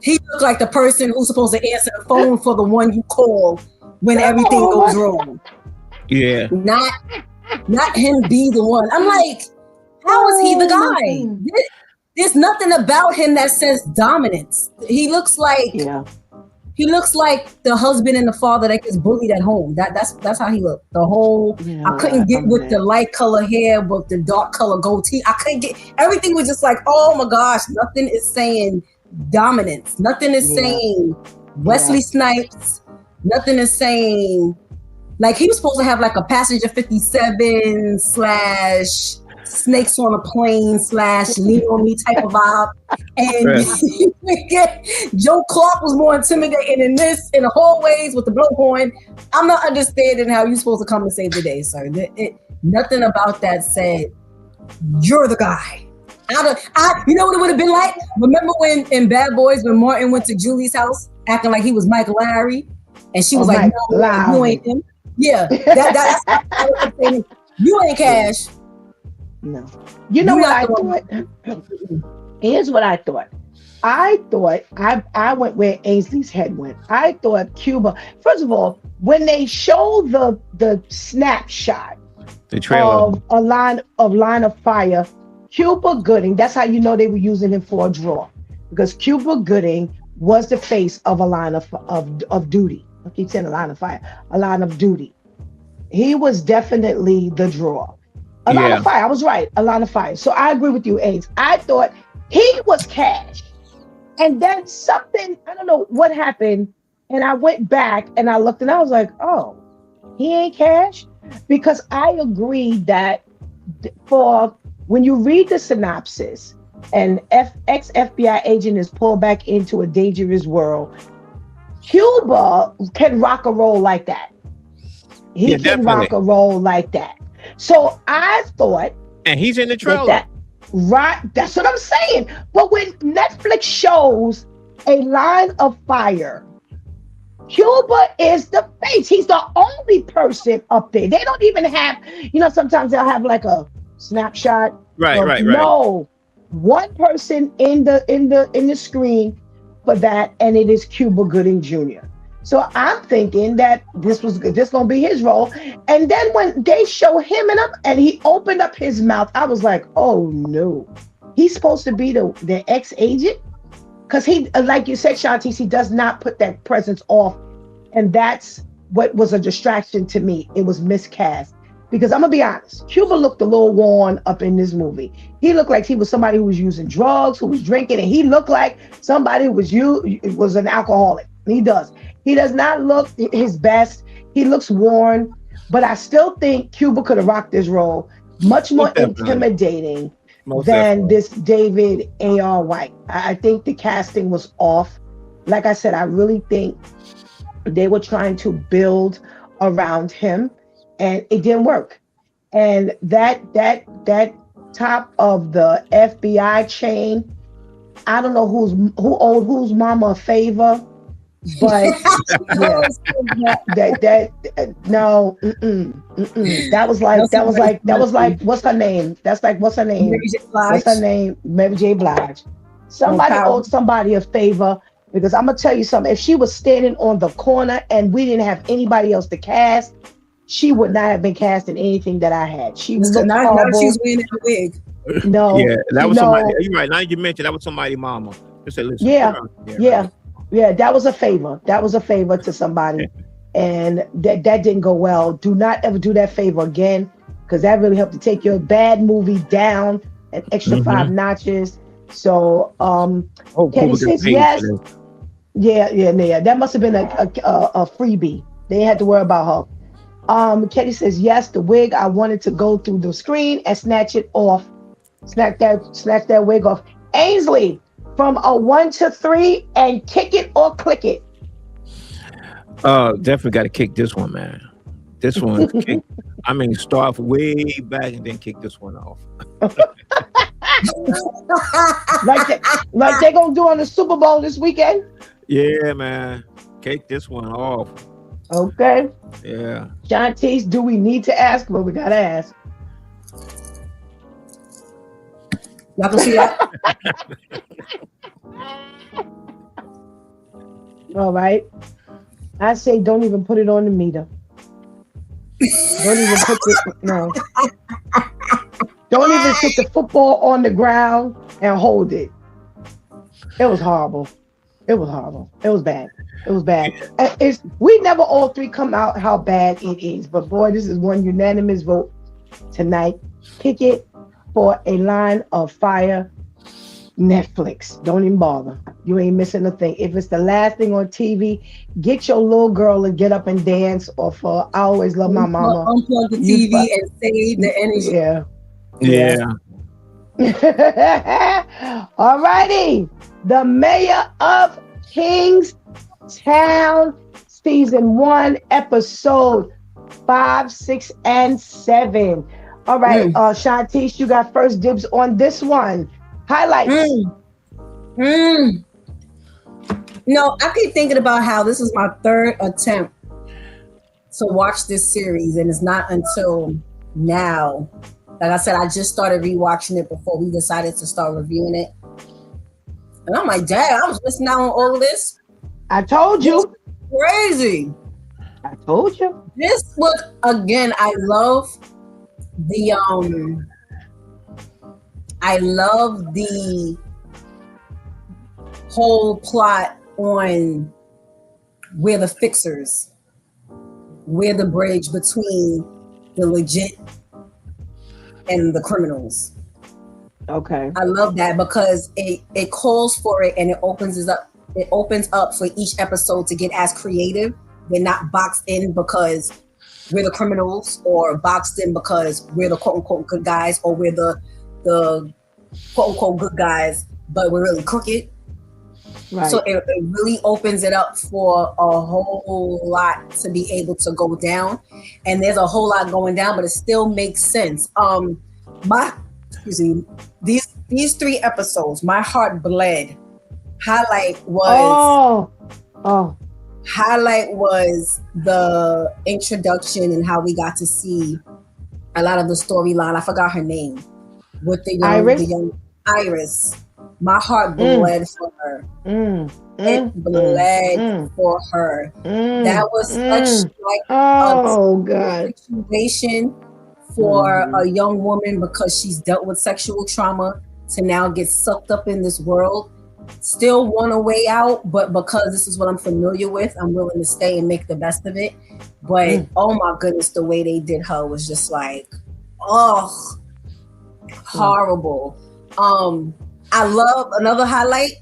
He looked like the person who's supposed to answer the phone for the one you call when everything goes wrong. Yeah. Not him be the one. I'm like, how is he the guy? There's nothing about him that says dominance. He looks like the husband and the father that gets bullied at home. That's how he looked. The whole I couldn't get with the light color hair, but the dark color goatee. I couldn't get, everything was just like, oh my gosh, nothing is saying dominance. Nothing is saying Wesley Snipes. Nothing is saying, like, he was supposed to have like a Passenger 57 / Snakes on a Plane / Lean on Me type of vibe. And Joe Clark was more intimidating in the hallways with the blowhorn. I'm not understanding how you're supposed to come and save the day, sir. Nothing about that said, you're the guy. You know what it would have been like? Remember when in Bad Boys, when Martin went to Julie's house acting like he was Mike Lowry? And she was like, no, you ain't him. Yeah, that's you ain't Cash. No. You know what I thought? Here's what I thought. I went where Ainsley's head went. I thought Cuba, first of all, when they show the snapshot the trailer of line of fire, Cuba Gooding, that's how you know they were using him for a draw. Because Cuba Gooding was the face of a line of duty. I keep saying a line of fire, a line of duty. He was definitely the draw. A line of fire, I was right, a line of fire. So I agree with you, Ace. I thought he was Cash. And then something, I don't know what happened. And I went back and I looked and I was like, oh, he ain't Cash? Because I agree that for when you read the synopsis and ex-FBI agent is pulled back into a dangerous world, Cuba can rock a roll like that. He can rock a roll like that. So I thought, and he's in the trailer. That's what I'm saying. But when Netflix shows a line of fire, Cuba is the face. He's the only person up there. They don't even have, sometimes they'll have like a snapshot. Right. No, one person in the screen for that, and it is Cuba Gooding Jr. So I'm thinking that this gonna be his role. And then when they show him and he opened up his mouth, I was like, oh no, he's supposed to be the ex-agent? Because he, like you said, Shantice, he does not put that presence off. And that's what was a distraction to me. It was miscast. Because I'm gonna be honest, Cuba looked a little worn up in this movie. He looked like he was somebody who was using drugs, who was drinking, and he looked like somebody who was an alcoholic. He does. He does not look his best. He looks worn, but I still think Cuba could have rocked this role much more intimidating than this David A.R. White. I think the casting was off. Like I said, I really think they were trying to build around him, and it didn't work. And that top of the FBI chain, I don't know who owed whose mama a favor, but yeah, no, that was like what's her name? That's like what's her name? Mary J. What's her Blige. name? Mary J. Blige. Oh, Somebody power. owed somebody a favor because I'm gonna tell you something. If she was standing on the corner and we didn't have anybody else to cast, she would not have been cast in anything that I had. She looked Not horrible. she's wearing a wig. No, Yeah, that was no. somebody. You're right. Now you mentioned that was somebody mama. Just say, listen. Yeah, Right. yeah. That was a favor. That was a favor to somebody, and that didn't go well. Do not ever do that favor again, because that really helped to take your bad movie down an extra 5 notches. So, Kenny says yes. Yeah. That must have been a freebie. They had to worry about her. Kenny says yes. The wig, I wanted to go through the screen and snatch it off. Snatch that wig off. Ainsley, from a 1 to 3, and kick it or click it. Definitely got to kick this one, man. This one, start way back and then kick this one off. like they gonna do on the Super Bowl this weekend. Yeah, man, kick this one off. Okay. Yeah. Shantice, do we need to ask? Well, we gotta ask. Y'all can see that. All right. I say don't even put it on the meter. Don't even put it. No. Don't even put the football on the ground and hold it. It was horrible. It was bad. We never all three come out how bad it is. But boy, this is one unanimous vote tonight. Kick it for A Line of Fire. Netflix. Don't even bother. You ain't missing a thing. If it's the last thing on TV, get your little girl to get up and dance. Or for I always love my mama. Unplug the TV and save the energy. Yeah. All righty. The Mayor of Kingstown, season 1, episode 5, 6, and 7. All right, Shantice, you got first dibs on this one. Highlights. No, I keep thinking about how this is my 3rd attempt to watch this series, and it's not until now. Like I said, I just started rewatching it before we decided to start reviewing it. And I'm like, dang, I was missing out on all of this. I told you. Crazy. I told you. This was, again, I love the whole plot on we're the fixers. We're the bridge between the legit and the criminals. Okay. I love that because it calls for it and it opens up for each episode to get as creative. They're not boxed in because we're the criminals, or boxed in because we're the quote unquote good guys, or we're the quote unquote good guys, but we're really crooked. Right. So it really opens it up for a whole lot to be able to go down. And there's a whole lot going down, but it still makes sense. These 3 episodes, my heart bled. Highlight was the introduction and how we got to see a lot of the storyline. I forgot her name. With the young Iris. My heart bled for her. It bled for her. That was such a situation for a young woman, because she's dealt with sexual trauma, to now get sucked up in this world. Still want a way out, but because this is what I'm familiar with, I'm willing to stay and make the best of it. But oh my goodness, the way they did her was just like, horrible. I love another highlight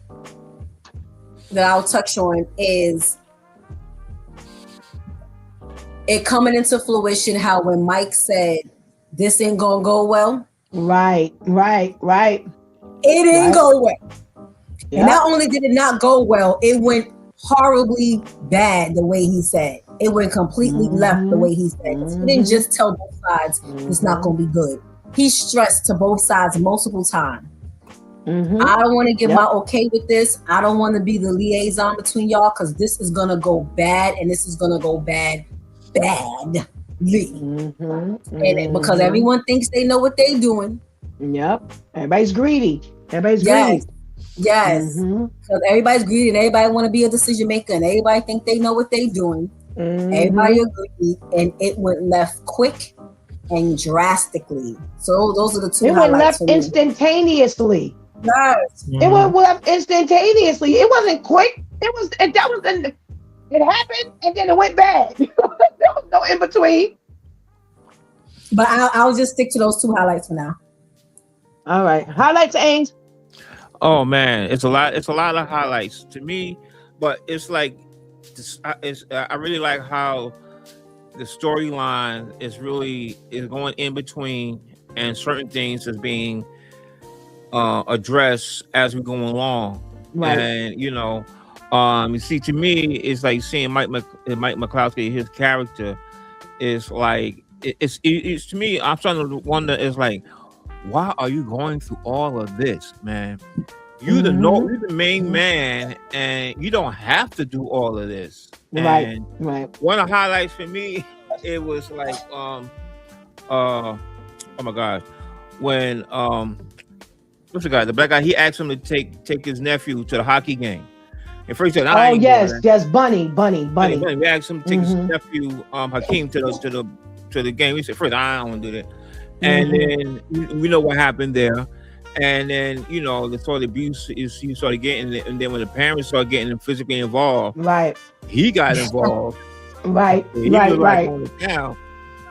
that I'll touch on is it coming into fruition how when Mike said this ain't gonna go well. Right. It didn't go well. Yep. And not only did it not go well, it went horribly bad the way he said. It went completely left the way he said. He didn't just tell both sides it's not gonna be good. He stressed to both sides multiple times. I don't want to give my okay with this. I don't want to be the liaison between y'all because this is gonna go bad, and this is gonna go badly. And because everyone thinks they know what they're doing. Yep. Everybody's greedy. Greedy. Yes. Because everybody's greedy and everybody want to be a decision maker and everybody think they know what they're doing. Everybody agreed, and it went left quick and drastically. So those are the two. It went left instantaneously. Yes. It went left instantaneously. It wasn't quick. It happened and then it went bad. There was no in between. But I'll just stick to those two highlights for now. All right, highlights, Ames. Oh man, it's a lot of highlights to me, but it's like I really like how the storyline is going in between, and certain things is being addressed as we go along. Right. And you see, to me, it's like seeing Mike McCloskey, his character is like it's to me. I'm starting to wonder. It's like, why are you going through all of this, man? You're the main man, and you don't have to do all of this. Right. One of the highlights for me, it was like, oh my gosh, when what's the guy? The black guy. He asked him to take his nephew to the hockey game. And first he said, "Oh yes, Bunny." We asked him to take his nephew Hakeem to the game. He said, "First, I don't want to do that." And then we know what happened there. And then the sort of abuse he started getting, and then when the parents started getting physically involved, right? He got involved, right? He was like on the town.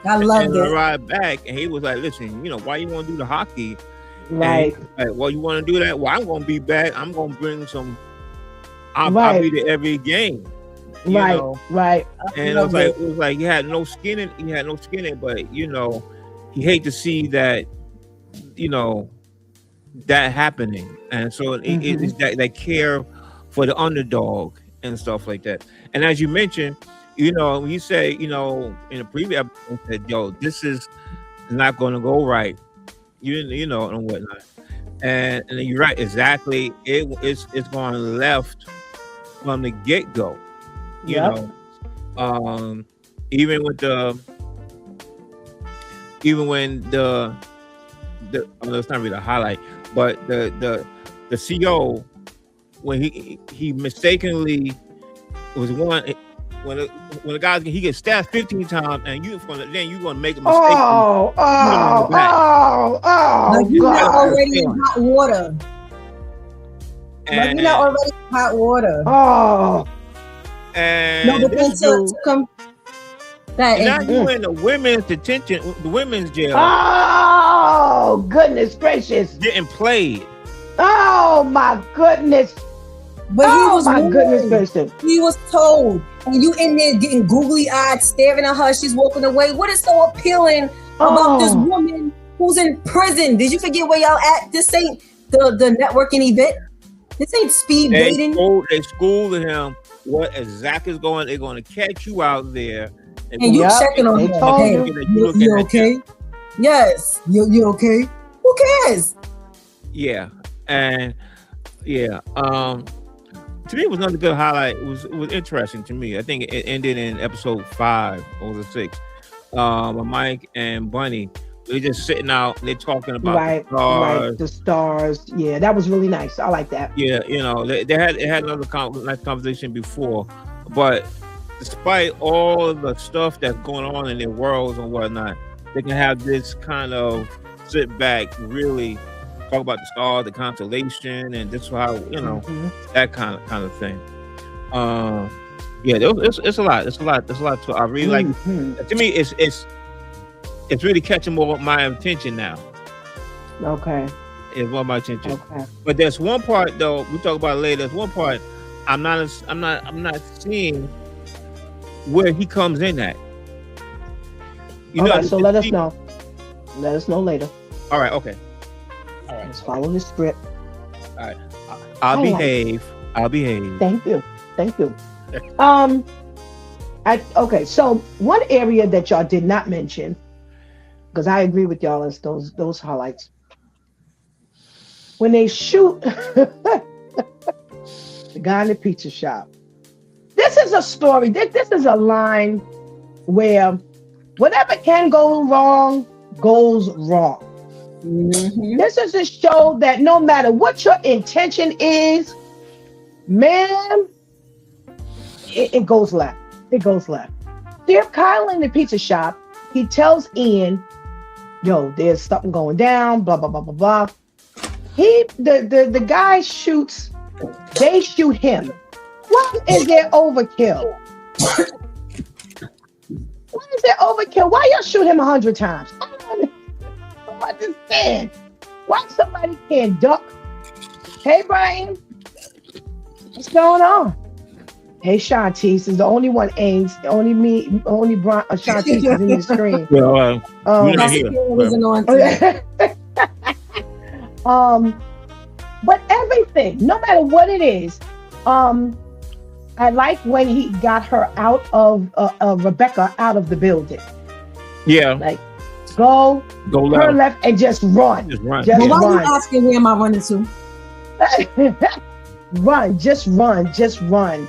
I loved it. Ride back, and he was like, "Listen, why you want to do the hockey?" Right. Like, well, you want to do that? Well, I'm going to be back. I'm going to bring some. I'll be there every game. Right. And it was like he had no skin in. He had no skin in, but he hate to see that. That happening, and so it's that care for the underdog and stuff like that. And as you mentioned, you say in the previous episode, said, "Yo, this is not going to go right," and whatnot. And you're right, exactly. It's going left from the get go. Even when the it's not really a highlight, but the CO, when he mistakenly was one when the guy he gets stabbed 15 times, and you're gonna make a mistake. Like you're not already in hot water. Like you're not already in hot water. And no, but then to come. Now you in the women's detention, the women's jail. Oh, goodness gracious! Getting played. Oh my goodness! But goodness gracious! He was told, and you in there getting googly eyed, staring at her. She's walking away. What is so appealing about this woman who's in prison? Did you forget where y'all at? This ain't the networking event. This ain't speed dating. They schooled him what exactly is going. They're going to catch you out there. And you checking on her. Hey, you okay? Yes. You okay? Who cares? Yeah. And to me, it was another good highlight. It was interesting to me. I think it ended in episode 5 or the 6. Mike and Bunny, they're just sitting out. They're talking about the stars. Yeah, that was really nice. I like that. Yeah, they had another nice conversation before, but despite all the stuff that's going on in their worlds and whatnot, they can have this kind of sit back, really talk about the stars, the constellation, and this is how that kind of thing. It's a lot. It's a lot. I really like. To me, it's really catching more of my attention now. Okay. It's more of my attention. Okay. But there's one part though we talk about it later. There's one part I'm not seeing where he comes in at. So let us know. Let us know later. All right. Okay. All right. Let's follow the script. All right. I'll behave. Thank you. Okay. So one area that y'all did not mention, because I agree with y'all, is those highlights. when they shoot the guy in the pizza shop. This is a story. This is a line where whatever can go wrong goes wrong. Mm-hmm. This is a show that no matter what your intention is, man, it goes left. It goes left. Dear Kyle in the pizza shop, he tells Ian, yo, there's something going down, blah, blah, blah, blah, blah. The guy shoots, they shoot him. What is their overkill? What is their overkill? Why y'all shoot him 100 times? I don't understand. Why somebody can't duck? Hey, Brian. What's going on? Hey, Shantice is the only one. Ains, only me, only Brian. Shantice is in the screen. Well, we're not here. But everything, no matter what it is, I like when he got her out of Rebecca out of the building. Yeah, like go left. Her left and just run. Just run. Why are you asking where am I running to? Run, just run, just run.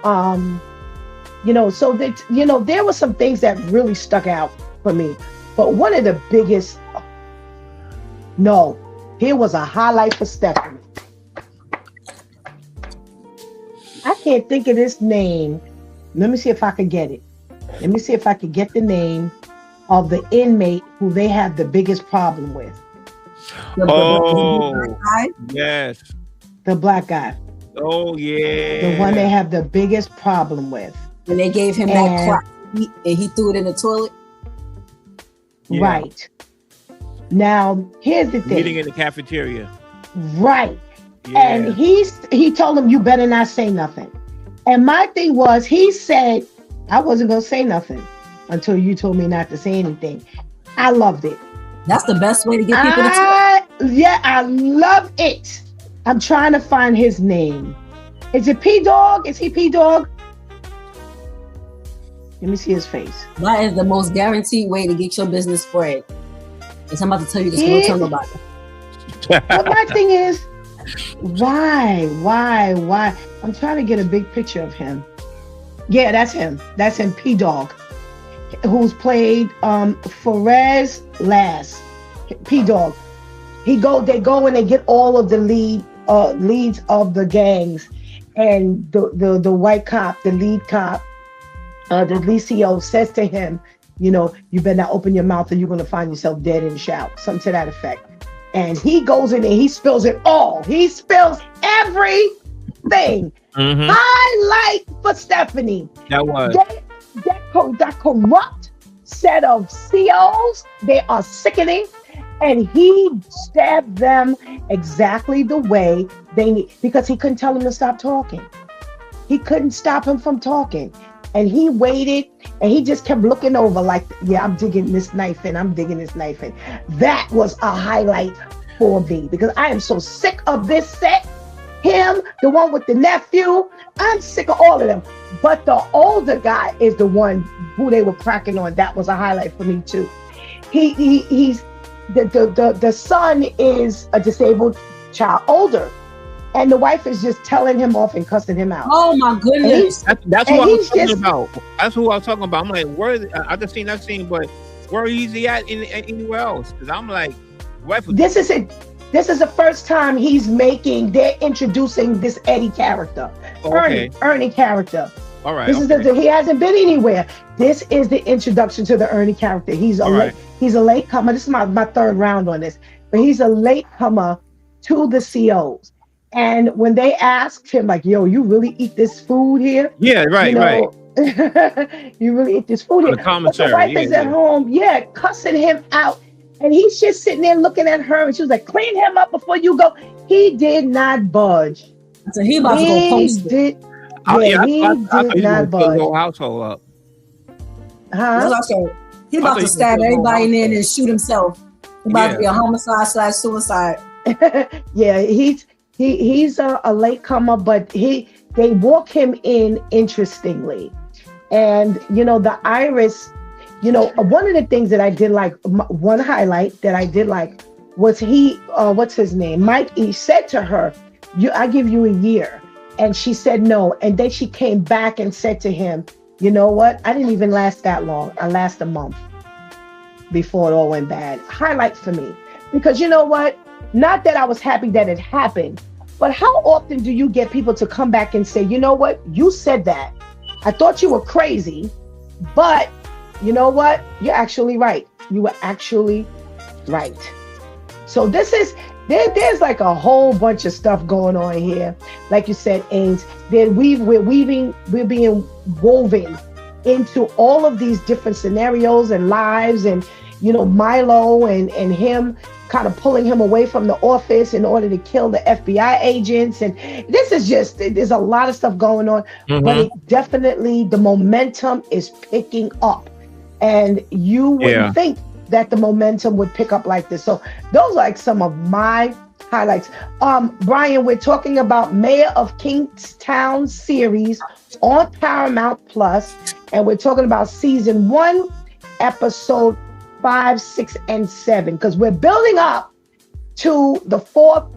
So that there were some things that really stuck out for me. But one of the biggest, here was a highlight for Stephanie. I can't think of this name. Let me see if I could get it. Let me see if I could get the name of the inmate who they have the biggest problem with. Yes. The black guy. Oh, yeah. The one they have the biggest problem with. When they gave him that crap and he threw it in the toilet. Yeah. Right. Now, here's the thing. Meeting in the cafeteria. Right. Yeah. And he told him, you better not say nothing. And my thing was, he said, I wasn't going to say nothing until you told me not to say anything. I loved it. That's the best way to get people to talk. Yeah, I love it. I'm trying to find his name. Is it P-Dog? Is he P-Dog? Let me see his face. That is the most guaranteed way to get your business spread. Because I'm about to tell you this, don't tell nobody. But my thing is, why? I'm trying to get a big picture of him. Yeah, that's him. That's him, P-Dog, who's played Ferez Last. P-Dog. They go and they get all of the leads of the gangs, and the white cop, the lead cop, the lead CO says to him, you better not open your mouth or you're going to find yourself dead in the shower, something to that effect. And he goes in and he spills it all. He spills everything. Mm-hmm. Highlight for Stephanie. That was. That corrupt set of COs, they are sickening. And he stabbed them exactly the way they need, because he couldn't tell them to stop talking. He couldn't stop him from talking. And he waited and he just kept looking over like, yeah, I'm digging this knife in. I'm digging this knife in. That was a highlight for me because I am so sick of this set. Him, the one with the nephew, I'm sick of all of them. But the older guy is the one who they were cracking on. That was a highlight for me too. He's the son is a disabled child, older. And the wife is just telling him off and cussing him out. Oh my goodness! That's who I was talking about. That's who I was talking about. I'm like, where? I just seen that scene, but where is he at anywhere else? Because I'm like, wife. This is it. This is the first time they're introducing this Eddie character, Ernie character. All right. He hasn't been anywhere. This is the introduction to the Ernie character. He's a late comer. This is my third round on this, but he's a late comer to the COs. And when they asked him, like, yo, you really eat this food here? Yeah, right. You really eat this food here? The commissary. The wife is at home, cussing him out. And he's just sitting there looking at her, and she was like, clean him up before you go. He did not budge. So he about to go post it. He did not budge. The whole household up. He about to stab everybody in there and shoot himself. He about to be a homicide/suicide. Yeah, he's a late comer, but they walk him in interestingly. And, the Iris, one of the things that I did like, one highlight that I did like was he, what's his name? Mike E said to her, I give you a year. And she said no. And then she came back and said to him, you know what? I didn't even last that long. I last a month before it all went bad. Highlights for me. Because you know what? Not that I was happy that it happened, but how often do you get people to come back and say, you know what? You said that. I thought you were crazy, but you know what? You're actually right. You were actually right. So there's like a whole bunch of stuff going on here. Like you said, Ains, we're being woven into all of these different scenarios and lives, and Milo and him kind of pulling him away from the office in order to kill the FBI agents. And this is there's a lot of stuff going on, but it definitely, the momentum is picking up. And you wouldn't think that the momentum would pick up like this. So those are like some of my highlights. Brian, we're talking about Mayor of Kingstown series on Paramount Plus, and we're talking about season 1, episode 5, 6, and 7, because we're building up to the 4th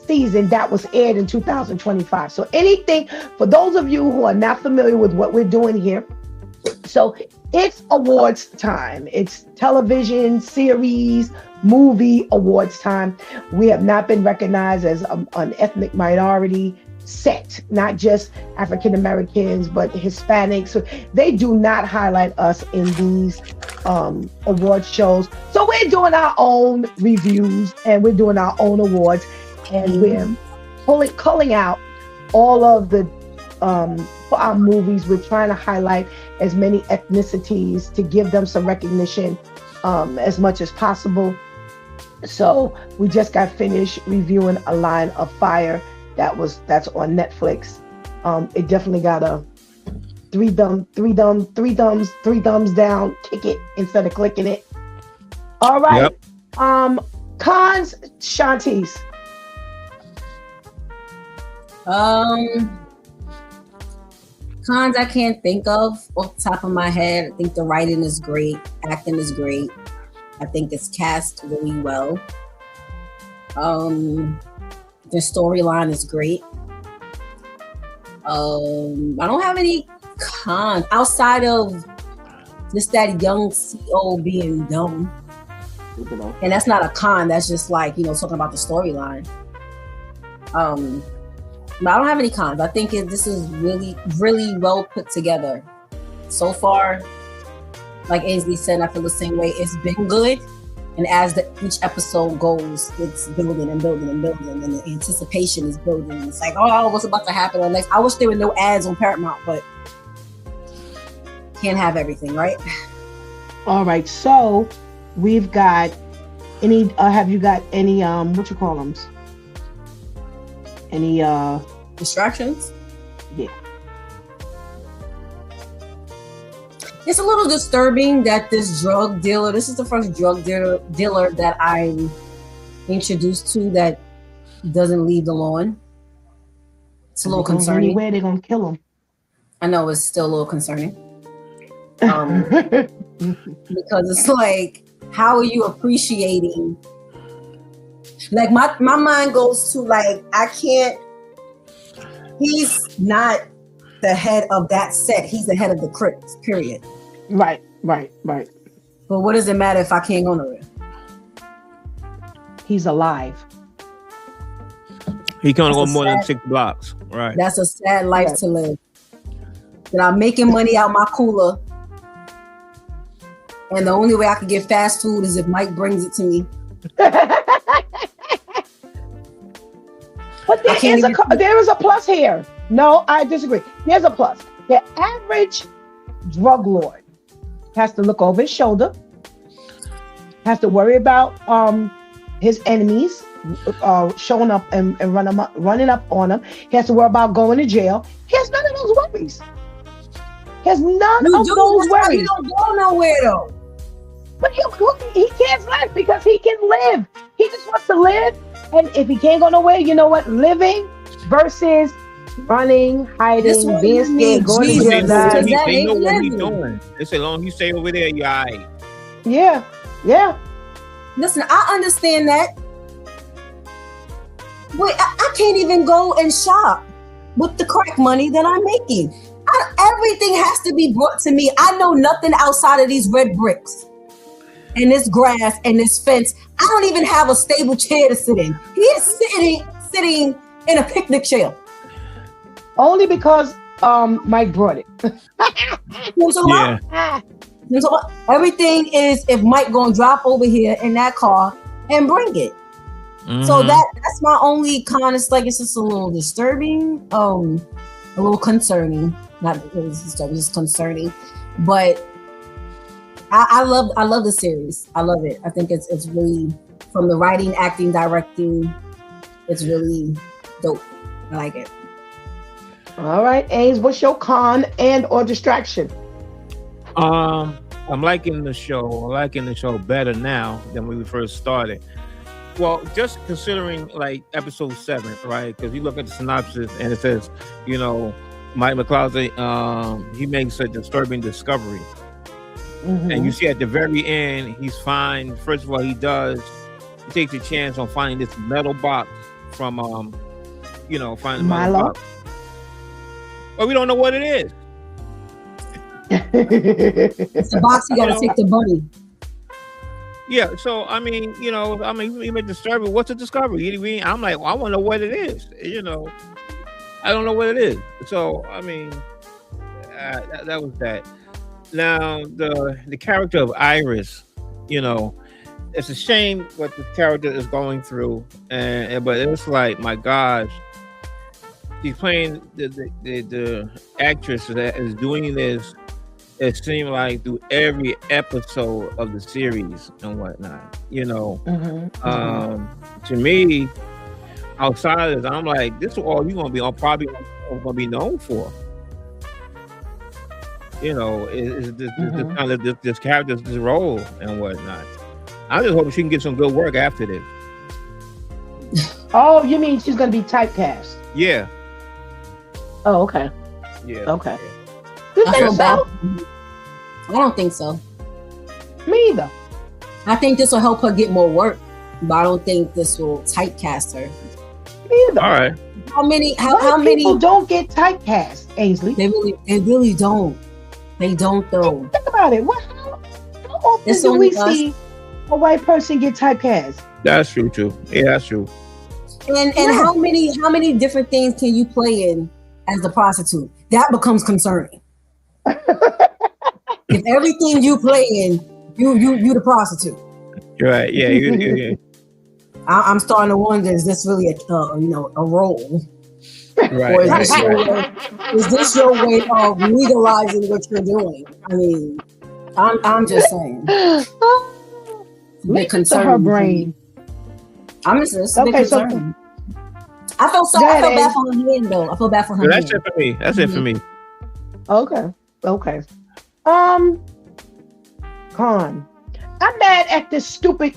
season that was aired in 2025. So anything, for those of you who are not familiar with what we're doing here, so it's awards time. It's television, series, movie awards time. We have not been recognized as an ethnic minority set, not just African Americans, but Hispanics. So they do not highlight us in these award shows. So we're doing our own reviews and we're doing our own awards, and we're culling out all of the for our movies. We're trying to highlight as many ethnicities to give them some recognition as much as possible. So we just got finished reviewing A Line of Fire that's on Netflix. It definitely got a three thumbs down, kick it instead of clicking it. All right. Yep. Cons, Shantice. Cons I can't think of off the top of my head. I think the writing is great, acting is great. I think it's cast really well. The storyline is great. I don't have any cons outside of just that young CO being dumb. And that's not a con, that's just like, talking about the storyline. But I don't have any cons. I think this is really, really well put together. So far, like Ainsley said, I feel the same way. It's been good. And as each episode goes, it's building and building and building. And the anticipation is building. It's like, oh, what's about to happen on next? I wish there were no ads on Paramount, but can't have everything, right? All right. So we've got have you got any, what you call them? Any distractions? Yeah. It's a little disturbing that this is the first drug dealer that I'm introduced to that doesn't leave the lawn. It's a little concerning. Anywhere they're gonna kill him. I know, it's still a little concerning. Because it's like, how are you appreciating? Like my mind goes to like, he's not the head of that set. He's the head of the Crips, period. Right. But what does it matter if I can't go nowhere? He's alive. He can't go more than 6 blocks. Right. That's a sad life to live. That I'm making money out my cooler, and the only way I can get fast food is if Mike brings it to me. But there is a plus here. No, I disagree. There's a plus. The average drug lord has to look over his shoulder, has to worry about his enemies showing up and running up on him. He has to worry about going to jail. He has none of those worries. He has none of those worries. He don't go nowhere though. But he can't live because he can live. He just wants to live. And if he can't go nowhere, you know what? Living versus running, hiding, being scared, going to jail. They know what he's doing. They say, long as you stay over there, you're all right. Yeah. listen, I understand that. But I can't even go and shop with the crack money that I'm making. Everything has to be brought to me. I know nothing outside of these red bricks and this grass and this fence. I don't even have a stable chair to sit in. He is sitting in a picnic chair. Only because Mike brought it. So everything is if Mike gonna drop over here in that car and bring it. Mm-hmm. So that's my only kind of like, it's just a little disturbing, a little concerning. Not really disturbing, just concerning. But I love the series. I love it. I think it's really, from the writing, acting, directing, it's really dope. I like it. All right, Ames, what's your con and or distraction? I'm liking the show. I'm liking the show better now than when we first started. Well, just considering like episode 7, right? Because you look at the synopsis and it says, Mike McCloud, he makes a disturbing discovery. Mm-hmm. And you see at the very end, he's fine. First of all, he takes a chance on finding this metal box from, finding the metal box. But we don't know what it is. It's a box you gotta take to Buddy. Yeah, so he made discovery. What's a discovery? I'm like, I want to know what it is. I don't know what it is. So that was that. Now the character of Iris, it's a shame what the character is going through, but it's like, my gosh, she's playing the actress that is doing this. It seemed like through every episode of the series and whatnot, to me, outside of this, I'm like, this is all you're gonna be probably gonna be known for. Is this kind of this character's this role and whatnot. I'm just hoping she can get some good work after this. Oh, you mean she's gonna be typecast? Yeah. Oh, okay. Yeah. Okay. You think so? I don't think so. Me either. I think this will help her get more work, but I don't think this will typecast her. Me either. All right. How many people don't get typecast, Ainsley? They really don't. They don't though. Think about it. How often do we see a white person get typecast? That's true too. Yeah, that's true. And how many different things can you play in as a prostitute? That becomes concerning. If everything you play in, you the prostitute. You're right. Yeah. You. I'm starting to wonder: is this really a role? Right. Or is this your way of legalizing what you're doing? I mean, I'm just saying. Listen to her brain. I'm just a bit concerned. I feel bad for her hand though. I feel bad for her. That's it for me. That's it for me. Okay. Con. I'm mad at this stupid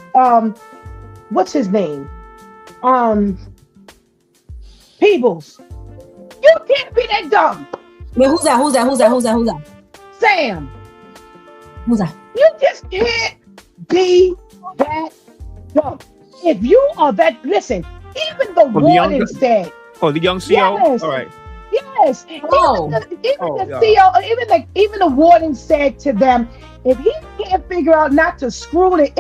what's his name? Peebles. You can't be that dumb. Wait, who's that? Sam. Who's that? You just can't be that dumb. If you are that, listen, even the warden said. Oh, the young CO? Yes. All right. Yes. Oh. Even the warden said to them, if he can't figure out not to screw the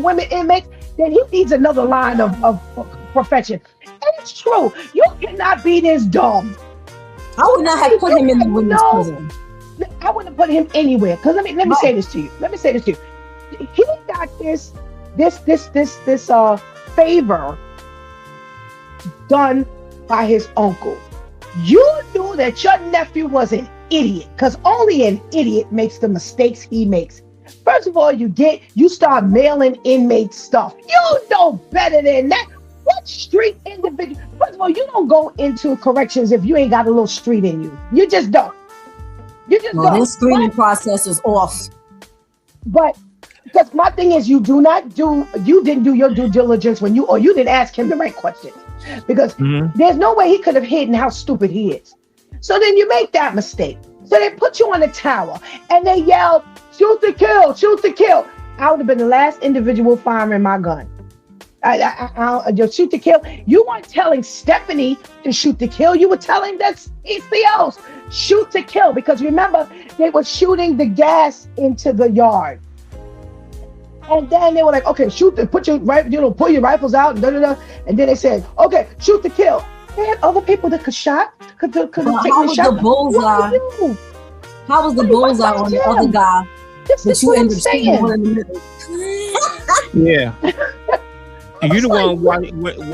women inmates, then he needs another line of profession. And it's true. You cannot be this dumb. I would not have put him in the women's prison. I wouldn't put him anywhere. Because let me say this to you. He got this favor done by his uncle. You knew that your nephew was an idiot, because only an idiot makes the mistakes he makes. First of all, you start mailing inmate stuff. You know better than that. What street individual? First of all, you don't go into corrections if you ain't got a little street in you. You just don't. Don't. This screening process is off. But because my thing is, you didn't do your due diligence or you didn't ask him the right questions. Because there's no way he could have hidden how stupid he is. So then you make that mistake. So they put you on the tower and they yell, shoot to kill, shoot to kill. I would have been the last individual firing my gun. I just shoot to kill. You weren't telling Stephanie to shoot to kill. You were telling that CCOs shoot to kill, because remember they were shooting the gas into the yard, and then they were like, "Okay, shoot to pull your rifles out." And, and then they said, "Okay, shoot to kill." They had other people that could shot. Could take the shot. The bullseye? How was the bullseye on the other guy? This is what I'm saying. Yeah. And you the one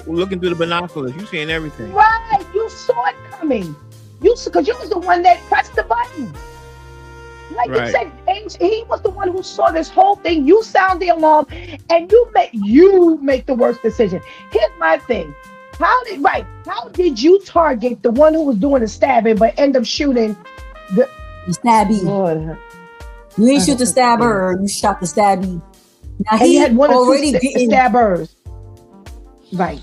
looking through the binoculars. You seeing everything. Right. You saw it coming. Because you was the one that pressed the button. Like you said, he was the one who saw this whole thing. You sound the alarm, and you make the worst decision. Here's my thing. How did you target the one who was doing the stabbing but end up shooting the stabby? Lord. You ain't shoot the stabber, you shot the stabby. Now he had one already getting stabbers. Right.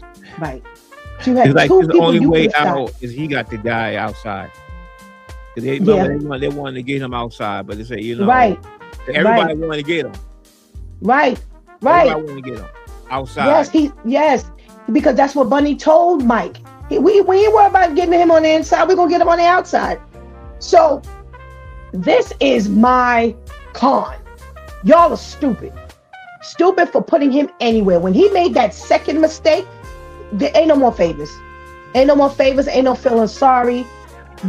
So it's like the only way out is he got the guy outside. They wanted to get him outside, but they say, everybody wanted to get him. Right. Everybody wanted to get him outside. Yes, because that's what Bunny told Mike. We ain't worried about getting him on the inside. We're gonna get him on the outside. So this is my con. Y'all are stupid. Stupid for putting him anywhere. When he made that second mistake, there ain't no more favors. Ain't no feeling sorry.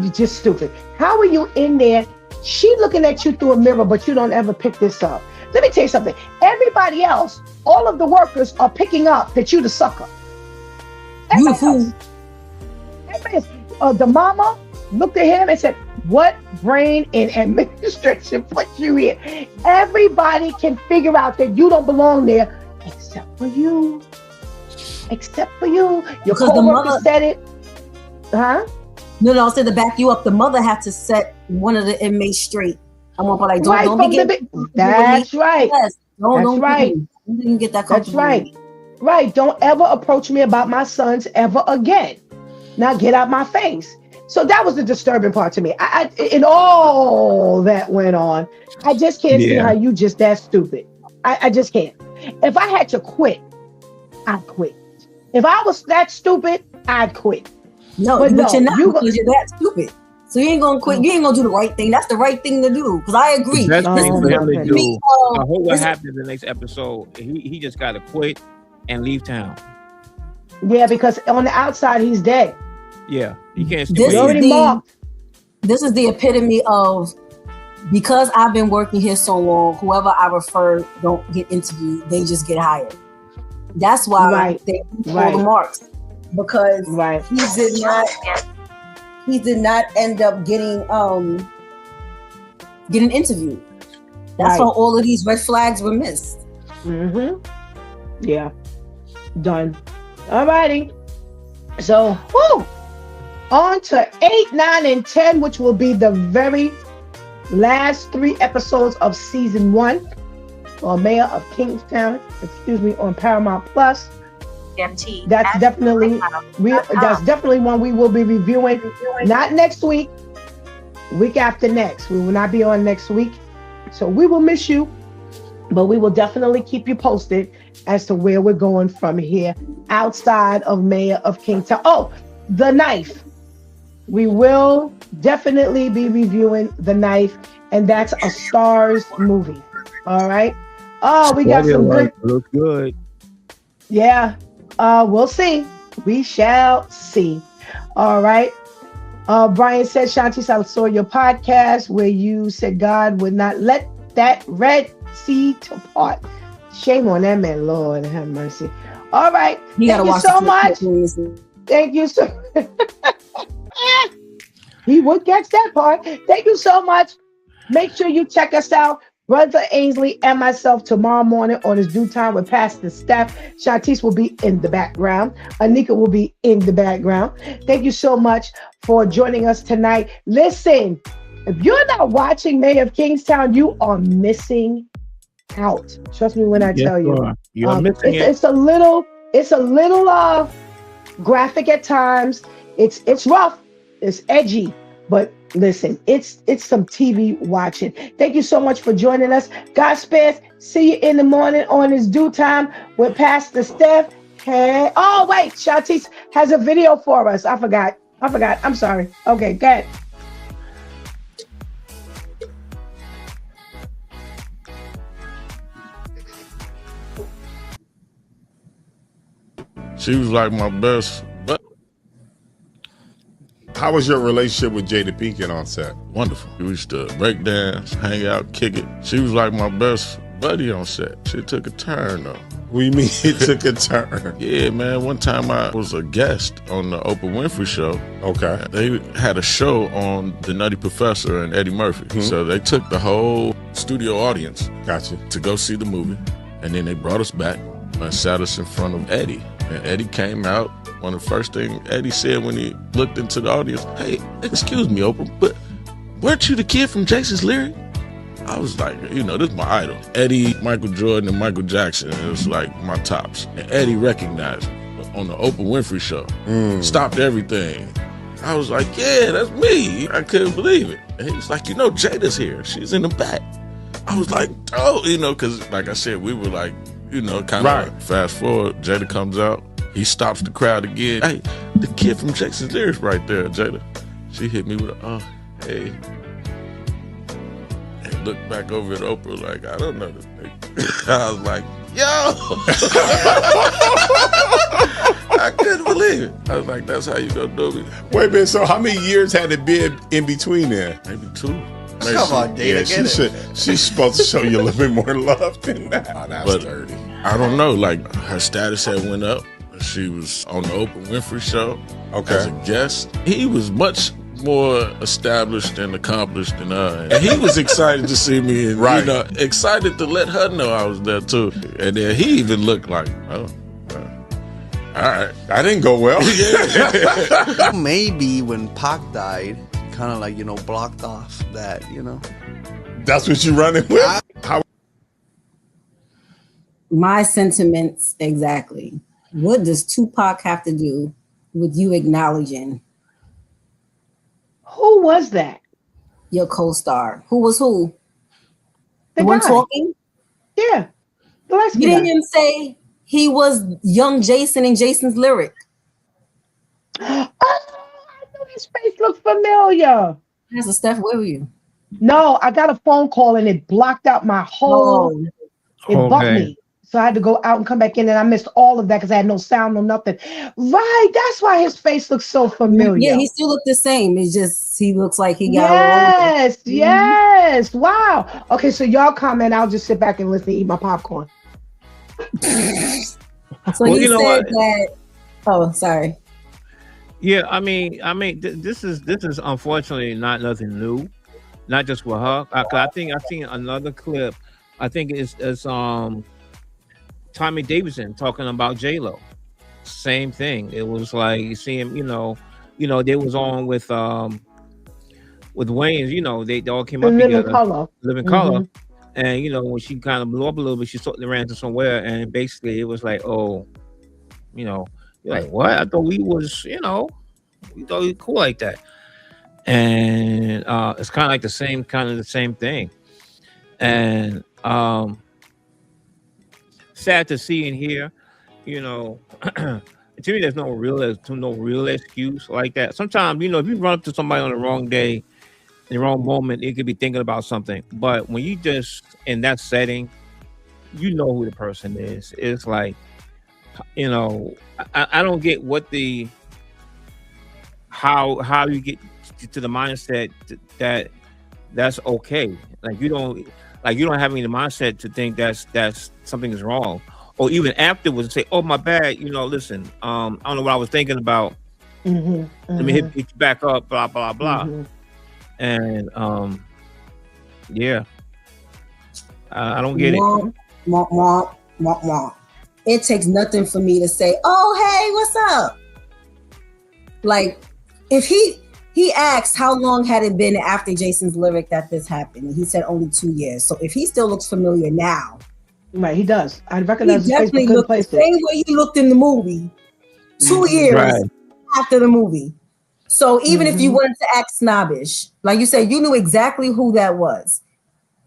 You're just stupid. How are you in there? She looking at you through a mirror, but you don't ever pick this up. Let me tell you something. Everybody else, all of the workers are picking up that you the sucker. Everybody else. The mama looked at him and said, "What brain in administration put you here?" Everybody can figure out that you don't belong there, except for you. Your coworker said it. Huh? No, I said to back you up. The mother had to set one of the inmates straight. I want to like, don't be That's right. Yes. Don't right. You didn't get that comfortable. That's right. Right. Don't ever approach me about my sons ever again. Now get out my face. So that was the disturbing part to me. I in all that went on, I just can't see how you just that stupid. I just can't. If I had to quit, I'd quit. If I was that stupid, I'd quit. No, but you're not, because you're that stupid. So you ain't gonna quit. You ain't gonna do the right thing. That's the right thing to do. Because I agree. That's the thing for him to do. I hope what happens in the next episode. He just got to quit and leave town. Yeah, because on the outside he's dead. Yeah, he can't. This is the epitome of, because I've been working here so long, whoever I refer don't get interviewed. They just get hired. That's why they pull the marks, because he did not end up getting interviewed. That's why all of these red flags were missed. Mm-hmm. Yeah. Done. Alrighty. So, on to 8, 9, and 10, which will be the very last 3 episodes of season 1. Mayor of Kingstown, on Paramount Plus. That's definitely one we will be reviewing. Not next week, week after next. We will not be on next week, so we will miss you, but we will definitely keep you posted as to where we're going from here outside of Mayor of Kingstown. Oh, The Knife. We will definitely be reviewing The Knife, and that's a Stars movie. All right. Oh, we got some good. Looks good. Yeah. We'll see. We shall see. All right. Brian said, Shanti, I saw your podcast where you said God would not let that Red Sea depart. Shame on that man. Lord have mercy. All right. Thank you so much. Thank you so much. He would catch that part. Thank you so much. Make sure you check us out, Brother Ainsley and myself, tomorrow morning on His Due Time with Pastor Steph. Shantice will be in the background. Anika will be in the background. Thank you so much for joining us tonight. Listen, if you're not watching Mayor of Kingstown, you are missing out. Trust me when I tell you. You're missing it. It's a little graphic at times. It's rough. It's edgy, But listen, it's some TV watching. Thank you so much for joining us. God spares. See you in the morning on his due time with Pastor Steph. Hey, oh wait, Shantice has a video for us. I forgot. I'm sorry. Okay, go ahead. She was like my best. How was your relationship with Jada Pinkett on set? Wonderful. We used to break dance, hang out, kick it. She was like my best buddy on set. She took a turn though. What do you mean it took a turn? Yeah, man. One time I was a guest on the Oprah Winfrey Show. Okay. They had a show on The Nutty Professor and Eddie Murphy. Mm-hmm. So they took the whole studio audience to go see the movie. And then they brought us back and sat us in front of Eddie. And Eddie came out. One of the first things Eddie said when he looked into the audience, "Hey, excuse me, Oprah, but weren't you the kid from Jason's Lyric?" I was like, this is my idol. Eddie, Michael Jordan, and Michael Jackson. It was like my tops. And Eddie recognized me on the Oprah Winfrey Show. Stopped everything. I was like, yeah, that's me. I couldn't believe it. And he was like, Jada's here. She's in the back. I was like, oh, because like I said, we were like, kind of fast forward. Jada comes out. He stops the crowd again. Hey, the kid from Jason's Lyrics right there, Jada. She hit me with a, hey. And looked back over at Oprah like, I don't know this nigga. I was like, yo! I couldn't believe it. I was like, that's how you gonna do me. Wait a minute, so how many years had it been in between then? Maybe 2. Come on, Dana, she's supposed to show you a little bit more love than that. Oh, that's dirty. I don't know, like her status had went up. She was on the Oprah Winfrey Show as a guest. He was much more established and accomplished than her. And he was excited to see me and excited to let her know I was there too. And then he even looked like, all right. That didn't go well. Maybe when Pac died, kind of like, blocked off that, That's what you're running with? My sentiments, exactly. What does Tupac have to do with you acknowledging? Who was that? Your co-star. Who was who? The one guy talking? Yeah. You didn't say he was young Jason in Jason's Lyric. Oh, I know his face looked familiar. Pastor Steph, where were you? No, I got a phone call and it blocked out my whole. It bugged me. So I had to go out and come back in, and I missed all of that because I had no sound, no nothing. Right, that's why his face looks so familiar. Yeah, he still looked the same. It's just he looks like he got Yes. Wow. Okay, so y'all comment. I'll just sit back and listen, eat my popcorn. So he said that. Oh, sorry. Yeah, I mean, this is unfortunately not nothing new, not just with her. I think I've seen another clip. I think it's Tommy Davidson talking about J-Lo. Same thing. It was like you see him, they was on with Wayans, they all came up together. Living Color. And when she kind of blew up a little bit, she ran to somewhere, and basically it was like, oh, you're like, what? I thought we was, we thought we were cool like that. And it's kind of like the same thing. And sad to see and hear, to me there's no real excuse like that. Sometimes, if you run up to somebody on the wrong day, in the wrong moment, it could be thinking about something. But when you just in that setting, who the person is. It's like, I don't get what how you get to the mindset that's okay. Like you don't have any mindset to think that's something is wrong, or even afterwards say, "Oh, my bad." Listen, I don't know what I was thinking about. Let me hit you back up. Blah blah blah. And yeah, I don't get it. It takes nothing for me to say, "Oh, hey, what's up?" Like, if he asked how long had it been after Jason's Lyric that this happened, and he said only 2 years. So if he still looks familiar now, right, he does. I recognize he definitely looked the same way he looked in the movie 2 years after the movie. So even if you wanted to act snobbish, like you said, you knew exactly who that was.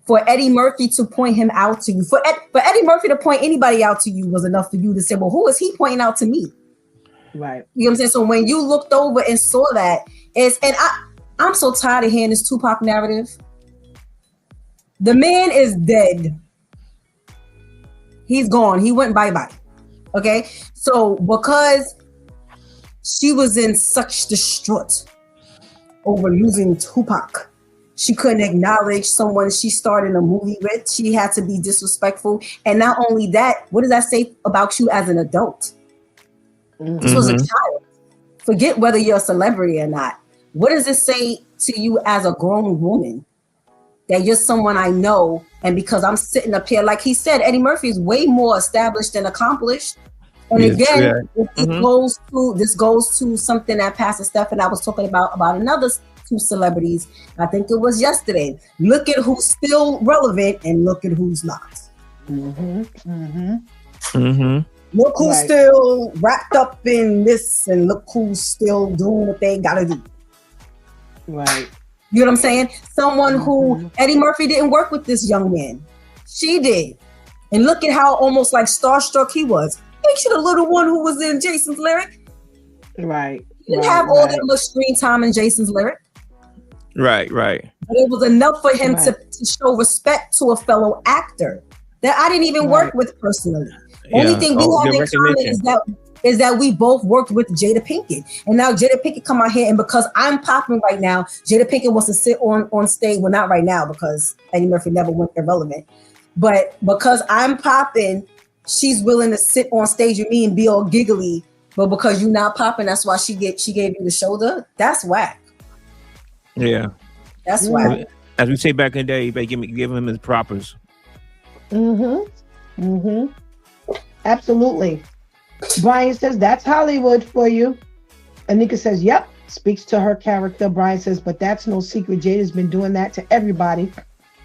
For Eddie Murphy to point him out to you, for Eddie Murphy to point anybody out to you was enough for you to say, well, who is he pointing out to me? Right. You know what I'm saying? So when you looked over and saw that, I'm so tired of hearing this Tupac narrative. The man is dead. He's gone. He went bye-bye. Okay? So because she was in such distraught over losing Tupac, she couldn't acknowledge someone she started a movie with. She had to be disrespectful. And not only that, what does that say about you as an adult? This was a child. Forget whether you're a celebrity or not. What does it say to you as a grown woman? That you're someone I know, and because I'm sitting up here, like he said, Eddie Murphy is way more established and accomplished. And again, this goes to something that Pastor Steph and I was talking about another two celebrities. I think it was yesterday. Look at who's still relevant and look at who's not. Look who's still wrapped up in this, and look who's still doing what they gotta do. Right. You know what I'm saying? Someone who Eddie Murphy didn't work with this young man. She did. And look at how almost like starstruck he was. Ain't you the little one who was in Jason's lyric? Right. He didn't have all that much screen time in Jason's lyric. Right. But it was enough for him to show respect to a fellow actor that I didn't even work with personally. Only thing we have in common is that we both worked with Jada Pinkett. And now Jada Pinkett come out here, and because I'm popping right now, Jada Pinkett wants to sit on stage. Well, not right now because Eddie Murphy never went irrelevant. But because I'm popping, she's willing to sit on stage with me and be all giggly. But because you're not popping, that's why she gave you the shoulder. That's whack. Yeah. That's whack. As we say back in the day, you better give him his propers. Absolutely. Brian says, that's Hollywood for you. Anika says, yep, speaks to her character. Brian says, but that's no secret. Jada's been doing that to everybody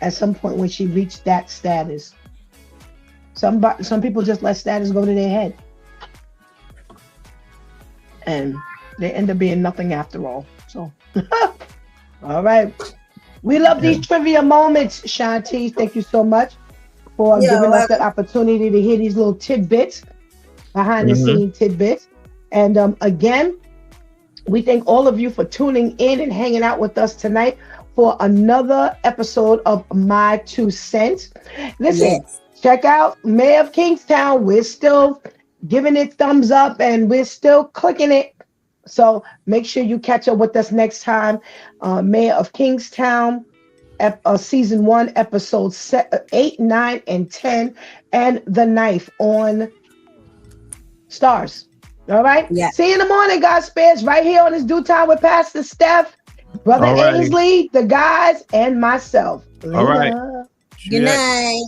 at some point when she reached that status. Some people just let status go to their head. And they end up being nothing after all. So, all right. We love these trivia moments, Shanti. Thank you so much for giving us the opportunity to hear these little tidbits, behind the scene tidbits. And again, we thank all of you for tuning in and hanging out with us tonight for another episode of My 2 Cents. Listen, check out Mayor of Kingstown. We're still giving it thumbs up and we're still clicking it. So make sure you catch up with us next time. Mayor of Kingstown, season 1, episode 8, 9, and 10, and The Knife on Stars. All right. Yeah. See you in the morning, God spares, right here on this Due Time with Pastor Steph, Brother Ainsley, the guys, and myself. Later. All right. Good night.